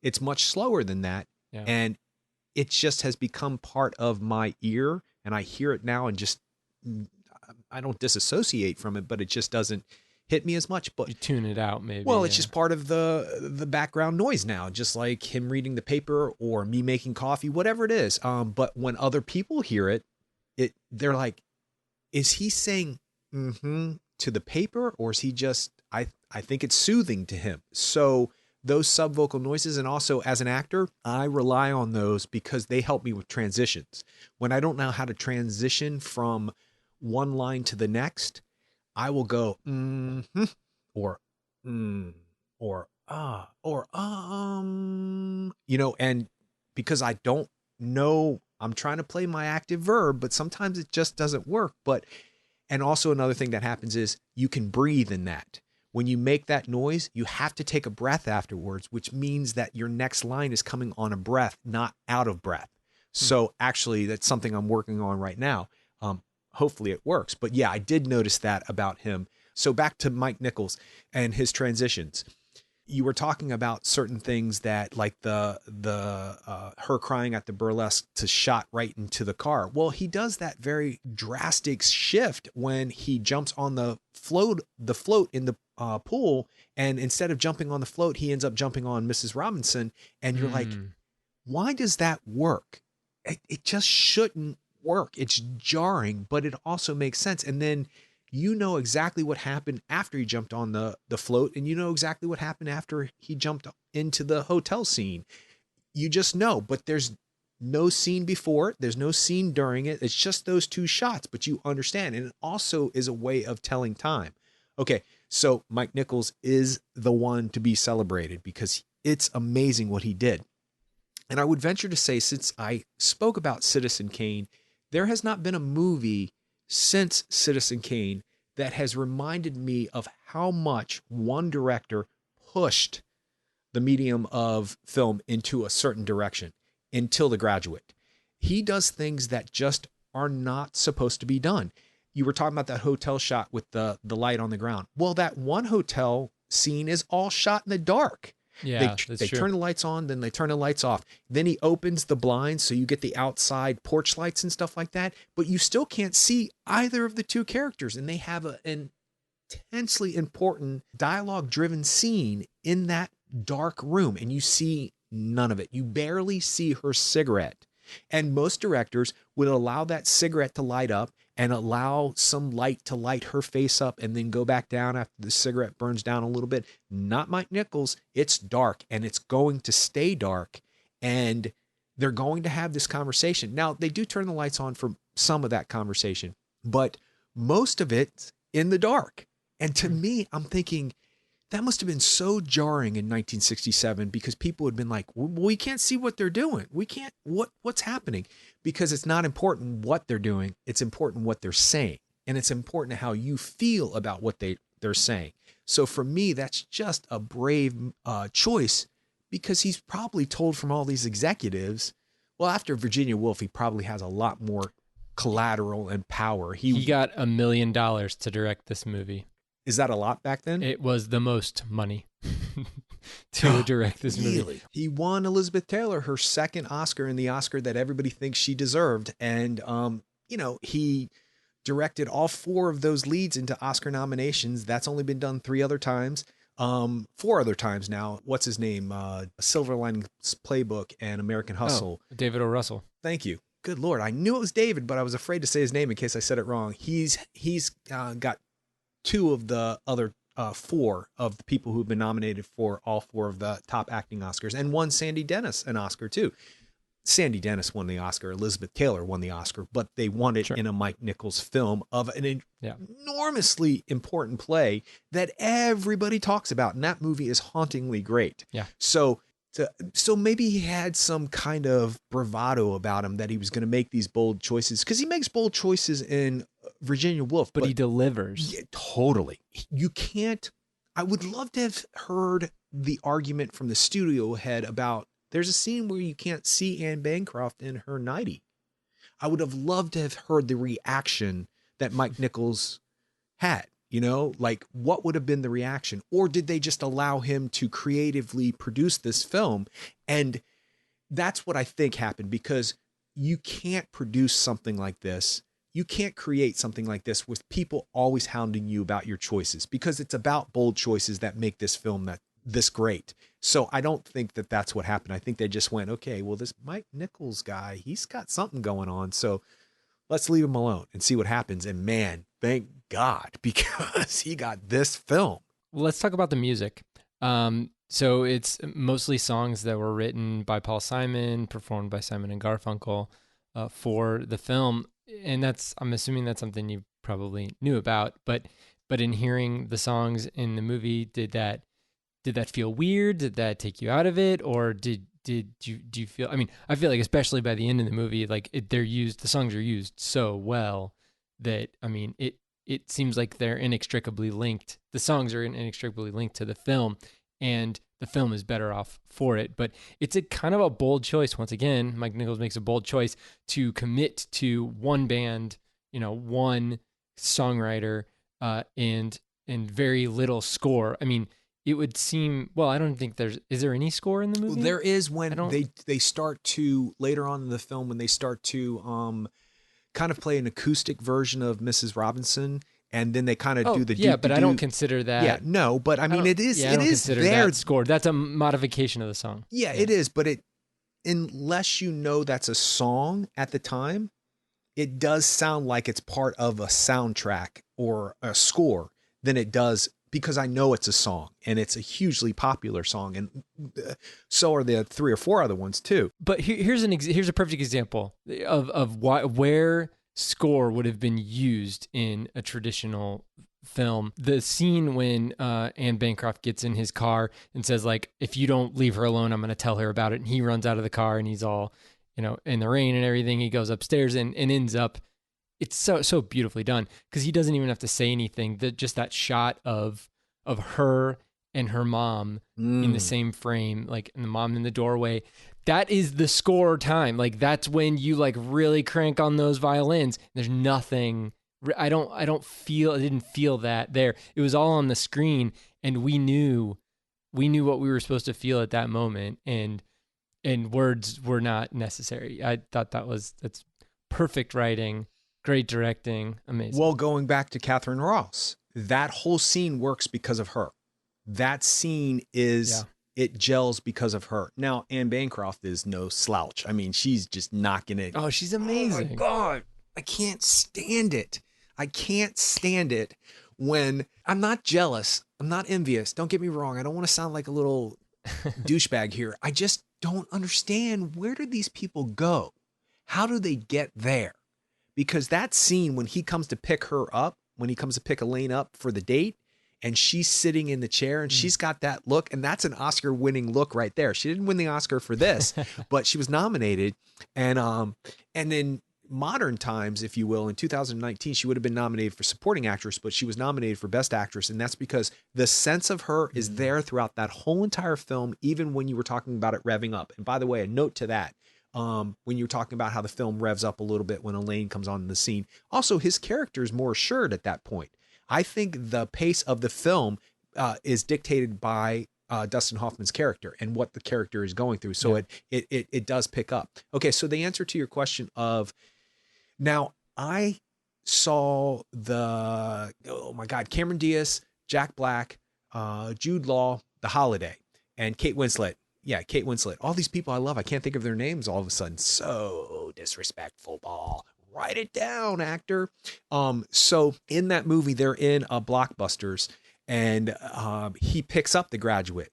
It's much slower than that. Yeah. And it just has become part of my ear. And I hear it now and just, I don't disassociate from it, but it just doesn't hit me as much. But You tune it out, maybe. well, it's just part of the background noise now, just like him reading the paper or me making coffee, whatever it is. But when other people hear it, they're like, is he saying to the paper, or is he just? I think it's soothing to him. So those subvocal noises, and also as an actor, I rely on those because they help me with transitions. When I don't know how to transition from one line to the next, I will go or and because I don't know, I'm trying to play my active verb, but sometimes it just doesn't work. And also another thing that happens is you can breathe in that. When you make that noise, you have to take a breath afterwards, which means that your next line is coming on a breath, not out of breath. So actually, that's something I'm working on right now. Hopefully it works. But yeah, I did notice that about him. So back to Mike Nichols and his transitions. You were talking about certain things that, like the her crying at the burlesque to shot right into the car. Well, he does that very drastic shift when he jumps on the float in the pool, and instead of jumping on the float, he ends up jumping on Mrs. Robinson. And you're like, why does that work? It just shouldn't work. It's jarring, but it also makes sense. And then you know exactly what happened after he jumped on the float, and you know exactly what happened after he jumped into the hotel scene. You just know, but there's no scene before it. There's no scene during it. It's just those two shots, but you understand. And it also is a way of telling time. Okay, so Mike Nichols is the one to be celebrated because it's amazing what he did. And I would venture to say, since I spoke about Citizen Kane, there has not been a movie since Citizen Kane that has reminded me of how much one director pushed the medium of film into a certain direction until The Graduate. He does things that just are not supposed to be done. You were talking about that hotel shot with the light on the ground. Well, that one hotel scene is all shot in the dark. Yeah, they turn the lights on, then they turn the lights off. Then he opens the blinds so you get the outside porch lights and stuff like that, but you still can't see either of the two characters. And they have an intensely important dialogue-driven scene in that dark room, and you see none of it. You barely see her cigarette. And most directors would allow that cigarette to light up and allow some light to light her face up and then go back down after the cigarette burns down a little bit. Not Mike Nichols. It's dark, and it's going to stay dark, and they're going to have this conversation. Now, they do turn the lights on for some of that conversation, but most of it's in the dark. And to me, I'm thinking, that must have been so jarring in 1967 because people had been like, well, we can't see what they're doing. We can't, what's happening? Because it's not important what they're doing. It's important what they're saying. And it's important how you feel about what they're saying. So for me, that's just a brave choice because he's probably told from all these executives, well, after Virginia Woolf, he probably has a lot more collateral and power. He got $1 million to direct this movie. Is that a lot back then? It was the most money to direct this movie. Really? He won Elizabeth Taylor her second Oscar and the Oscar that everybody thinks she deserved. And, he directed all 4 of those leads into Oscar nominations. That's only been done 4 other times now. What's his name? Silver Linings Playbook and American Hustle. Oh, David O. Russell. Thank you. Good Lord. I knew it was David, but I was afraid to say his name in case I said it wrong. He's got 2 of the other 4 of the people who've been nominated for all 4 of the top acting Oscars, and won Sandy Dennis an Oscar too. Sandy Dennis won the Oscar. Elizabeth Taylor won the Oscar, but they won it in a Mike Nichols film of an enormously important play that everybody talks about. And that movie is hauntingly great. Yeah. So So maybe he had some kind of bravado about him that he was going to make these bold choices, because he makes bold choices in Virginia Woolf, But but he delivers. yeah, totally. You can't. I would love to have heard the argument from the studio head about there's a scene where you can't see Anne Bancroft in her nightie. I would have loved to have heard the reaction that Mike Nichols had. Like what would have been the reaction? Or did they just allow him to creatively produce this film? And that's what I think happened, because you can't produce something like this. You can't create something like this with people always hounding you about your choices, because it's about bold choices that make this film that this great. So I don't think that that's what happened. I think they just went, okay, well, this Mike Nichols guy, he's got something going on. So let's leave him alone and see what happens. And man, thank God, because he got this film. Well, let's talk about the music. So it's mostly songs that were written by Paul Simon, performed by Simon and Garfunkel for the film, and I'm assuming that's something you probably knew about. But in hearing the songs in the movie, did that feel weird? Did that take you out of it, or do you feel? I mean, I feel like especially by the end of the movie, like the songs are used so well that I mean it seems like they're inextricably linked. The songs are inextricably linked to the film, and the film is better off for it. But it's a kind of a bold choice. Once again, Mike Nichols makes a bold choice to commit to one band, one songwriter, and very little score. I mean, it would seem, well, I don't think is there any score in the movie? Well, there is when they start to, later on in the film, when they start to kind of play an acoustic version of Mrs. Robinson, and then they kind of do the but I don't consider that. Yeah, no, but I mean it is there. That score. That's a modification of the song. Yeah, it is, but unless you know that's a song at the time, it does sound like it's part of a soundtrack or a score than it does, because I know it's a song and it's a hugely popular song, and so are the 3 or 4 other ones too. But here's a perfect example of where score would have been used in a traditional film. The scene when Anne Bancroft gets in his car and says, like, if you don't leave her alone, I'm going to tell her about it. And he runs out of the car and he's all, in the rain and everything. He goes upstairs and ends up, it's so beautifully done, because he doesn't even have to say anything. Just that shot of her and her mom in the same frame, like, and the mom in the doorway. That is the score time. Like, that's when you like really crank on those violins. There's nothing. I didn't feel that there. It was all on the screen, and we knew what we were supposed to feel at that moment, and words were not necessary. I thought that's perfect writing, great directing, amazing. Well, going back to Catherine Ross, that whole scene works because of her. That scene it gels because of her. Now, Anne Bancroft is no slouch. I mean, she's just knocking it. Oh, she's amazing. Oh my God. I can't stand it. I can't stand it when I'm not jealous. I'm not envious. Don't get me wrong. I don't want to sound like a little douchebag here. I just don't understand, where do these people go? How do they get there? Because that scene when he comes to pick her up, when he comes to pick Elaine up for the date, and she's sitting in the chair and she's got that look, and that's an Oscar winning look right there. She didn't win the Oscar for this, but she was nominated. And in modern times, if you will, in 2019, she would have been nominated for supporting actress, but she was nominated for best actress. And that's because the sense of her is there throughout that whole entire film, even when you were talking about it revving up. And by the way, a note to that, when you're talking about how the film revs up a little bit when Elaine comes on the scene. Also, his character is more assured at that point. I think the pace of the film is dictated by Dustin Hoffman's character and what the character is going through. So it does pick up. Okay, so the answer to your question of, now I saw oh my God, Cameron Diaz, Jack Black, Jude Law, The Holiday, and Kate Winslet. Yeah, Kate Winslet. All these people I love. I can't think of their names all of a sudden. So disrespectful, Paul. Write it down, actor. So in that movie, they're in a Blockbusters, and he picks up The Graduate.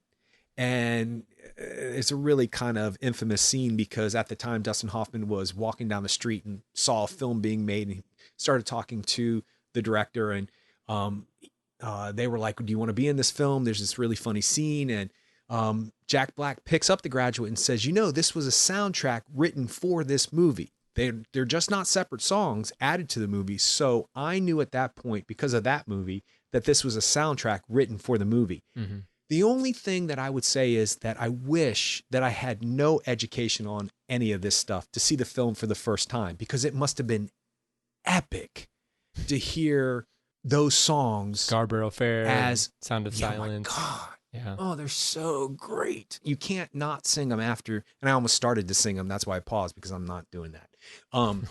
And it's a really kind of infamous scene, because at the time Dustin Hoffman was walking down the street and saw a film being made, and he started talking to the director, and they were like, do you want to be in this film? There's this really funny scene. And Jack Black picks up The Graduate and says, you know, this was a soundtrack written for this movie. They're just not separate songs added to the movie. So I knew at that point, because of that movie, that this was a soundtrack written for the movie. Mm-hmm. The only thing that I would say is that I wish that I had no education on any of this stuff to see the film for the first time, because it must have been epic to hear those songs. Scarborough Fair, as Sound of Silence. My God. Yeah. Oh, they're so great. You can't not sing them after. And I almost started to sing them. That's why I paused, because I'm not doing that. And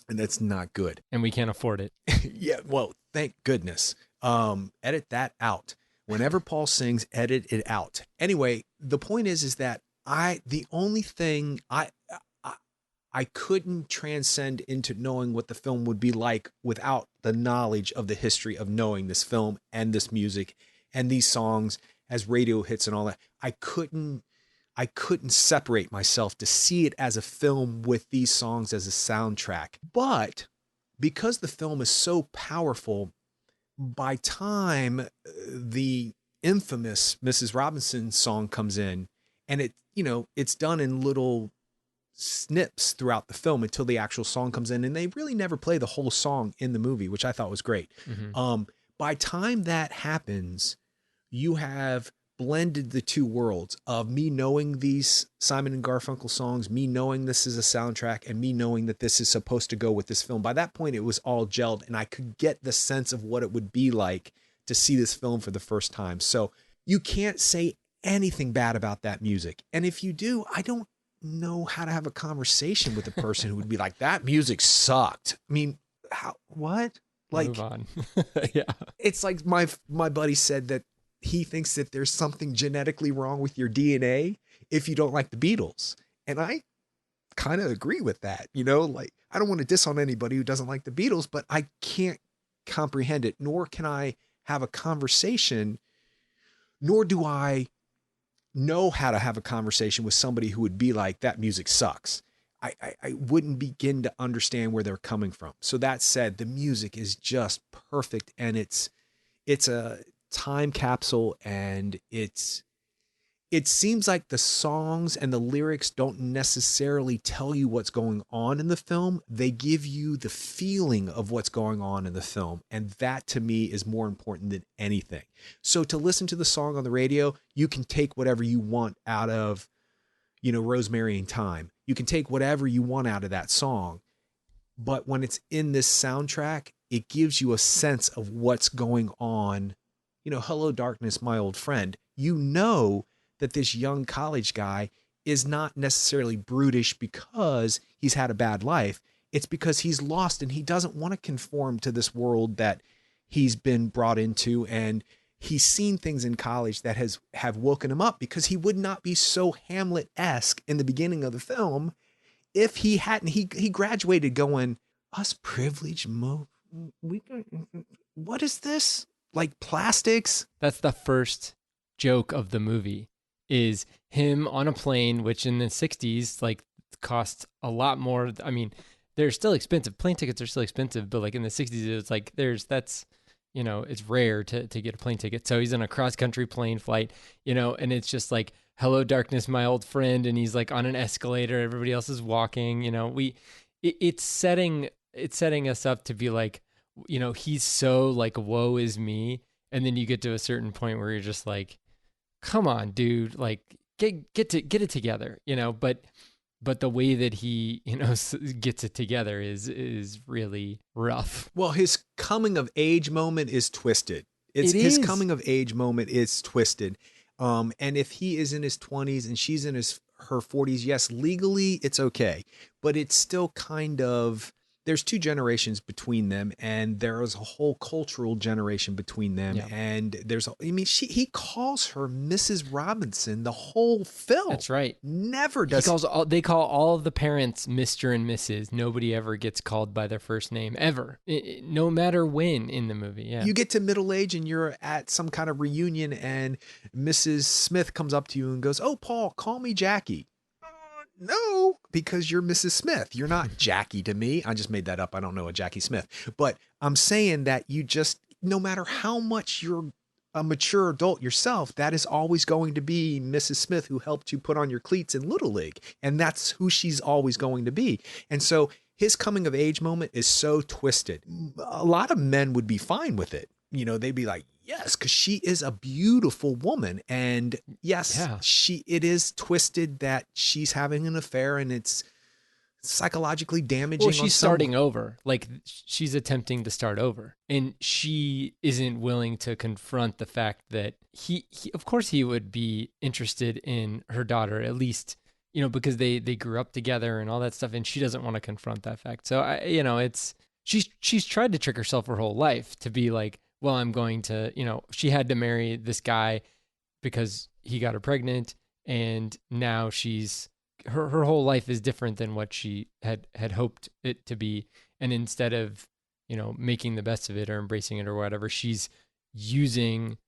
that's not good. And we can't afford it. Yeah. Well, thank goodness. Edit that out. Whenever Paul sings, edit it out. Anyway, the point is that the only thing I couldn't transcend into knowing what the film would be like without the knowledge of the history of knowing this film and this music and these songs as radio hits and all that. I couldn't separate myself to see it as a film with these songs as a soundtrack. But because the film is so powerful, by time the infamous Mrs. Robinson song comes in, and it's done in little snips throughout the film until the actual song comes in, and they really never play the whole song in the movie, which I thought was great. Mm-hmm. By time that happens, you have blended the two worlds of me knowing these Simon and Garfunkel songs, me knowing this is a soundtrack, and me knowing that this is supposed to go with this film. By that point, it was all gelled, and I could get the sense of what it would be like to see this film for the first time. So you can't say anything bad about that music. And if you do, I don't know how to have a conversation with a person who would be like, that music sucked. I mean, what? Like, move on. Yeah. It's like my buddy said that he thinks that there's something genetically wrong with your DNA if you don't like the Beatles. And I kind of agree with that. Like, I don't want to diss on anybody who doesn't like the Beatles, but I can't comprehend it, nor can I have a conversation, nor do I know how to have a conversation with somebody who would be like, that music sucks. I wouldn't begin to understand where they're coming from. So that said, the music is just perfect, and it's a time capsule, and it seems like the songs and the lyrics don't necessarily tell you what's going on in the film. They give you the feeling of what's going on in the film. And that to me is more important than anything. So to listen to the song on the radio, you can take whatever you want out of, Rosemary and Thyme. You can take whatever you want out of that song. But when it's in this soundtrack, it gives you a sense of what's going on. Hello, darkness, my old friend. That this young college guy is not necessarily brutish because he's had a bad life. It's because he's lost and he doesn't want to conform to this world that he's been brought into. And he's seen things in college that have woken him up, because he would not be so Hamlet-esque in the beginning of the film if he hadn't. He graduated going, us privileged what is this? Like plastics? That's the first joke of the movie, is him on a plane, which in the 60s, like, costs a lot more. I mean, they're still expensive. Plane tickets are still expensive, but like in the 60s, it's like it's rare to get a plane ticket. So he's on a cross-country plane flight, and it's just like, hello, darkness, my old friend. And he's like on an escalator. Everybody else is walking, it's setting us up to be like, he's so like, woe is me. And then you get to a certain point where you're just like, come on, dude, like get it together, but the way that he, gets it together is really rough. Well, his coming of age moment is twisted. His coming of age moment is twisted. And if he is in his 20s and she's in her 40s, yes, legally it's okay, but it's still kind of, there's two generations between them, and there is a whole cultural generation between them. Yeah. And he calls her Mrs. Robinson the whole film. That's right. Never does. They call all of the parents Mr. and Mrs. Nobody ever gets called by their first name ever, no matter when in the movie. Yeah. You get to middle age and you're at some kind of reunion, and Mrs. Smith comes up to you and goes, "Oh, Paul, call me Jackie." No, because you're Mrs. Smith. You're not Jackie to me. I just made that up. I don't know a Jackie Smith. But I'm saying that you just, no matter how much you're a mature adult yourself, that is always going to be Mrs. Smith who helped you put on your cleats in Little League. And that's who she's always going to be. And so his coming of age moment is so twisted. A lot of men would be fine with it. You know, they'd be like, yes, because she is a beautiful woman. And yes, Yeah. it is twisted that she's having an affair and it's psychologically damaging. Well, she's starting over. Like she's attempting to start over, and she isn't willing to confront the fact that he of course he would be interested in her daughter, at least, you know, because they grew up together and all that stuff, and she doesn't want to confront that fact. So it's she's tried to trick herself her whole life to be like, well, I'm going to, she had to marry this guy because he got her pregnant, and now she's her whole life is different than what she had hoped it to be. And instead of, making the best of it or embracing it or whatever, she's using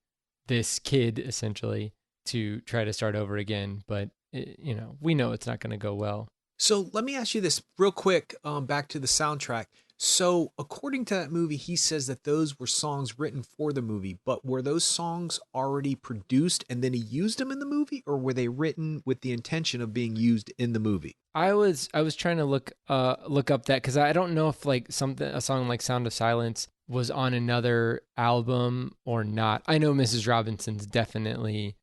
this kid essentially to try to start over again. But, we know it's not going to go well. So let me ask you this real quick, back to the soundtrack. So according to that movie, he says that those were songs written for the movie, but were those songs already produced and then he used them in the movie, or were they written with the intention of being used in the movie? I was trying to look up that, because I don't know if like a song like Sound of Silence was on another album or not. I know Mrs. Robinson's definitely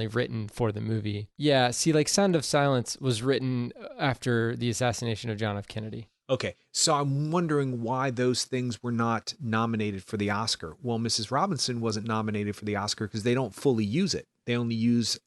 written for the movie. Yeah, see, like Sound of Silence was written after the assassination of John F. Kennedy. Okay, so I'm wondering why those things were not nominated for the Oscar. Well, Mrs. Robinson wasn't nominated for the Oscar because they don't fully use it. They only use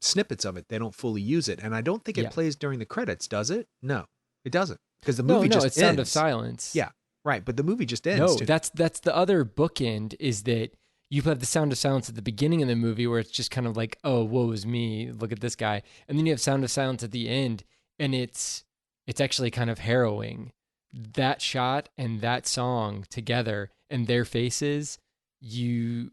snippets of it. They don't fully use it. And I don't think it plays during the credits, does it? No, it doesn't. Because the movie just ends. No, it's Sound of Silence. Yeah, right. But the movie just ends. No, that's the other bookend, is that you have the Sound of Silence at the beginning of the movie where it's just kind of like, oh, woe is me, look at this guy. And then you have Sound of Silence at the end, and it's actually kind of harrowing. That shot and that song together and their faces, you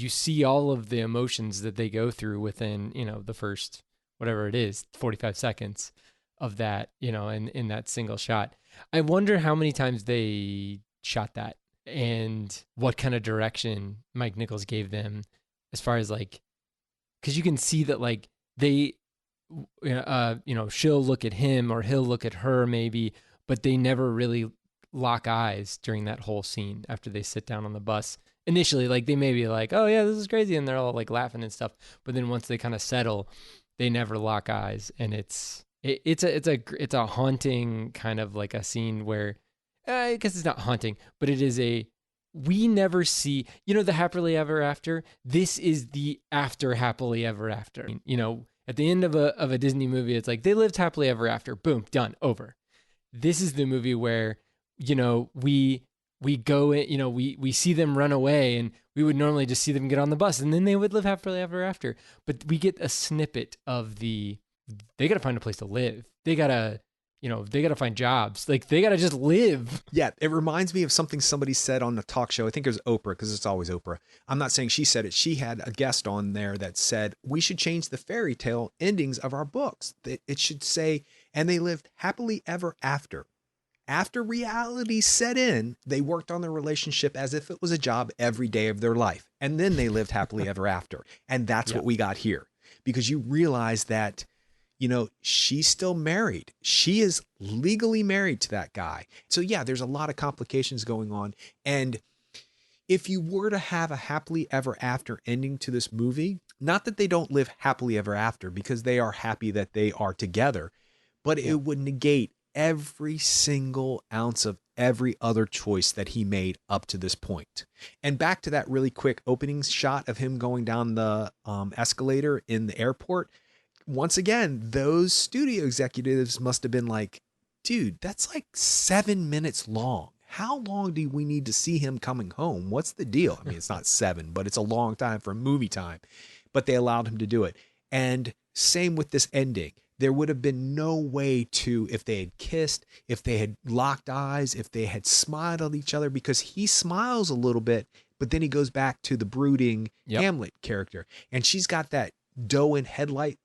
see all of the emotions that they go through within, the first, whatever it is, 45 seconds of that, in that single shot. I wonder how many times they shot that and what kind of direction Mike Nichols gave them, as far as like, because you can see that like they, she'll look at him or he'll look at her maybe, but they never really lock eyes during that whole scene after they sit down on the bus. Initially, like they may be like, oh yeah, this is crazy, and they're all like laughing and stuff, but then once they kind of settle, they never lock eyes, and it's a haunting kind of like a scene where, I guess it's not haunting, but it is we never see, the happily ever after. This is the after happily ever after. At the end of a Disney movie, it's like they lived happily ever after. Boom, done, over. This is the movie where, we go in, we see them run away, and we would normally just see them get on the bus and then they would live happily ever after. But we get a snippet of they got to find a place to live. They got to, they got to find jobs. Like they got to just live. Yeah. It reminds me of something somebody said on the talk show. I think it was Oprah, because it's always Oprah. I'm not saying she said it. She had a guest on there that said, we should change the fairy tale endings of our books. It should say, and they lived happily ever after. After reality set in, they worked on their relationship as if it was a job every day of their life. And then they lived happily ever after. And that's what we got here. Because you realize that, she's still married. She is legally married to that guy. So yeah, there's a lot of complications going on. And if you were to have a happily ever after ending to this movie, not that they don't live happily ever after, because they are happy that they are together, but it would negate every single ounce of every other choice that he made up to this point. And back to that really quick opening shot of him going down the escalator in the airport. Once again, those studio executives must have been like, dude, that's like 7 minutes long. How long do we need to see him coming home? What's the deal? I mean, it's not 7, but it's a long time for movie time. But they allowed him to do it. And same with this ending. There would have been no way to, if they had kissed, if they had locked eyes, if they had smiled at each other, because he smiles a little bit, but then he goes back to the brooding Hamlet character. And she's got that doe in headlights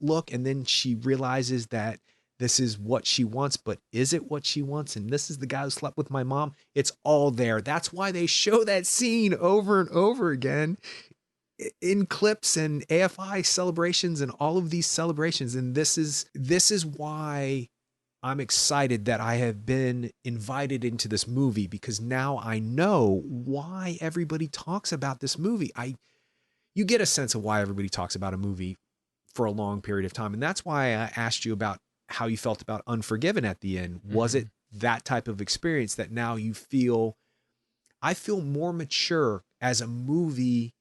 look. And then she realizes that this is what she wants, but is it what she wants? And this is the guy who slept with my mom. It's all there. That's why they show that scene over and over again in clips and AFI celebrations and all of these celebrations. And this is why I'm excited that I have been invited into this movie, because now I know why everybody talks about this movie. You get a sense of why everybody talks about a movie for a long period of time. And that's why I asked you about how you felt about Unforgiven at the end. Was it that type of experience that now you feel, I feel more mature as a movie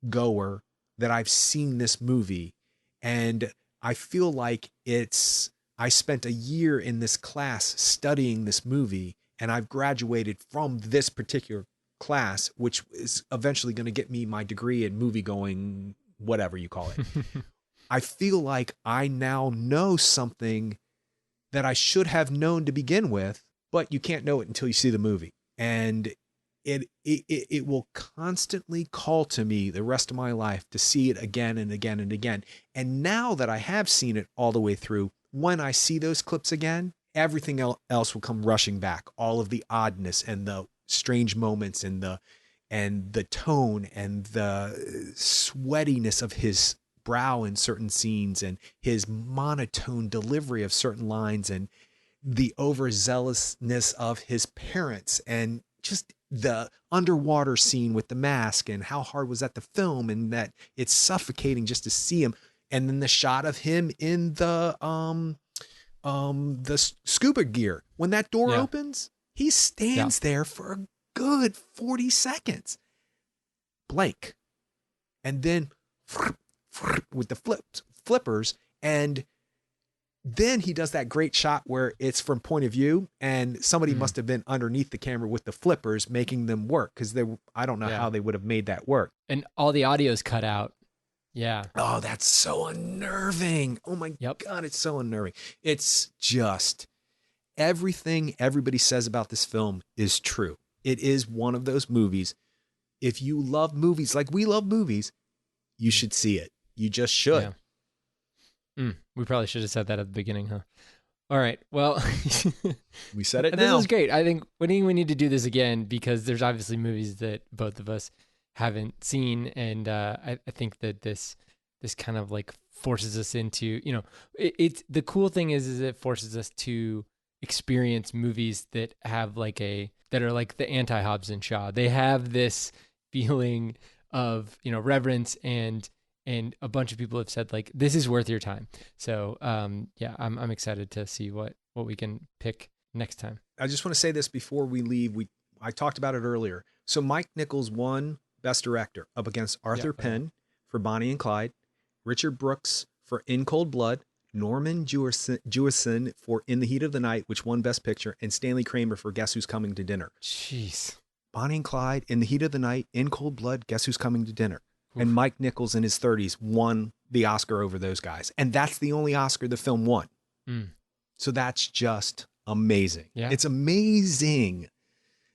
goer that I've seen this movie, and I feel like I spent a year in this class studying this movie, and I've graduated from this particular class, which is eventually going to get me my degree in movie going, whatever you call it. I feel like I now know something that I should have known to begin with, but you can't know it until you see the movie. And it will constantly call to me the rest of my life to see it again and again and again. And now that I have seen it all the way through, when I see those clips again, everything else will come rushing back. All of the oddness and the strange moments and the tone and the sweatiness of his brow in certain scenes and his monotone delivery of certain lines and the overzealousness of his parents and just the underwater scene with the mask and how hard was that to film and that it's suffocating just to see him. And then the shot of him in the scuba gear. When that door opens, he stands there for a good 40 seconds. Blank. And then with the flippers, and then he does that great shot where it's from point of view, and somebody must have been underneath the camera with the flippers making them work, because I don't know how they would have made that work. And all the audio's cut out. Yeah. Oh, that's so unnerving. Oh my God, it's so unnerving. It's just everything everybody says about this film is true. It is one of those movies. If you love movies like we love movies, you should see it. You just should. Yeah. We probably should have said that at the beginning, huh? All right. Well, we said it now. This was great. I think we need to do this again, because there's obviously movies that both of us haven't seen. And I think that this kind of like forces us into, it's the cool thing is it forces us to experience movies that have that are like the anti-Hobbs and Shaw. They have this feeling of, reverence, and a bunch of people have said like, this is worth your time. So I'm excited to see what we can pick next time. I just want to say this before we leave. I talked about it earlier. So Mike Nichols won Best Director up against Arthur Penn for Bonnie and Clyde, Richard Brooks for In Cold Blood, Norman Jewison for In the Heat of the Night, which won Best Picture, and Stanley Kramer for Guess Who's Coming to Dinner. Jeez. Bonnie and Clyde, In the Heat of the Night, In Cold Blood, Guess Who's Coming to Dinner. And Mike Nichols in his 30s won the Oscar over those guys. And that's the only Oscar the film won. So that's just amazing. Yeah. It's amazing.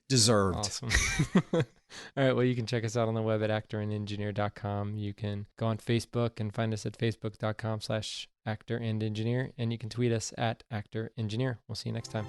Deserved. Awesome. All right. Well, you can check us out on the web at actorandengineer.com. You can go on Facebook and find us at facebook.com/actorandengineer. And you can tweet us at actorengineer. We'll see you next time.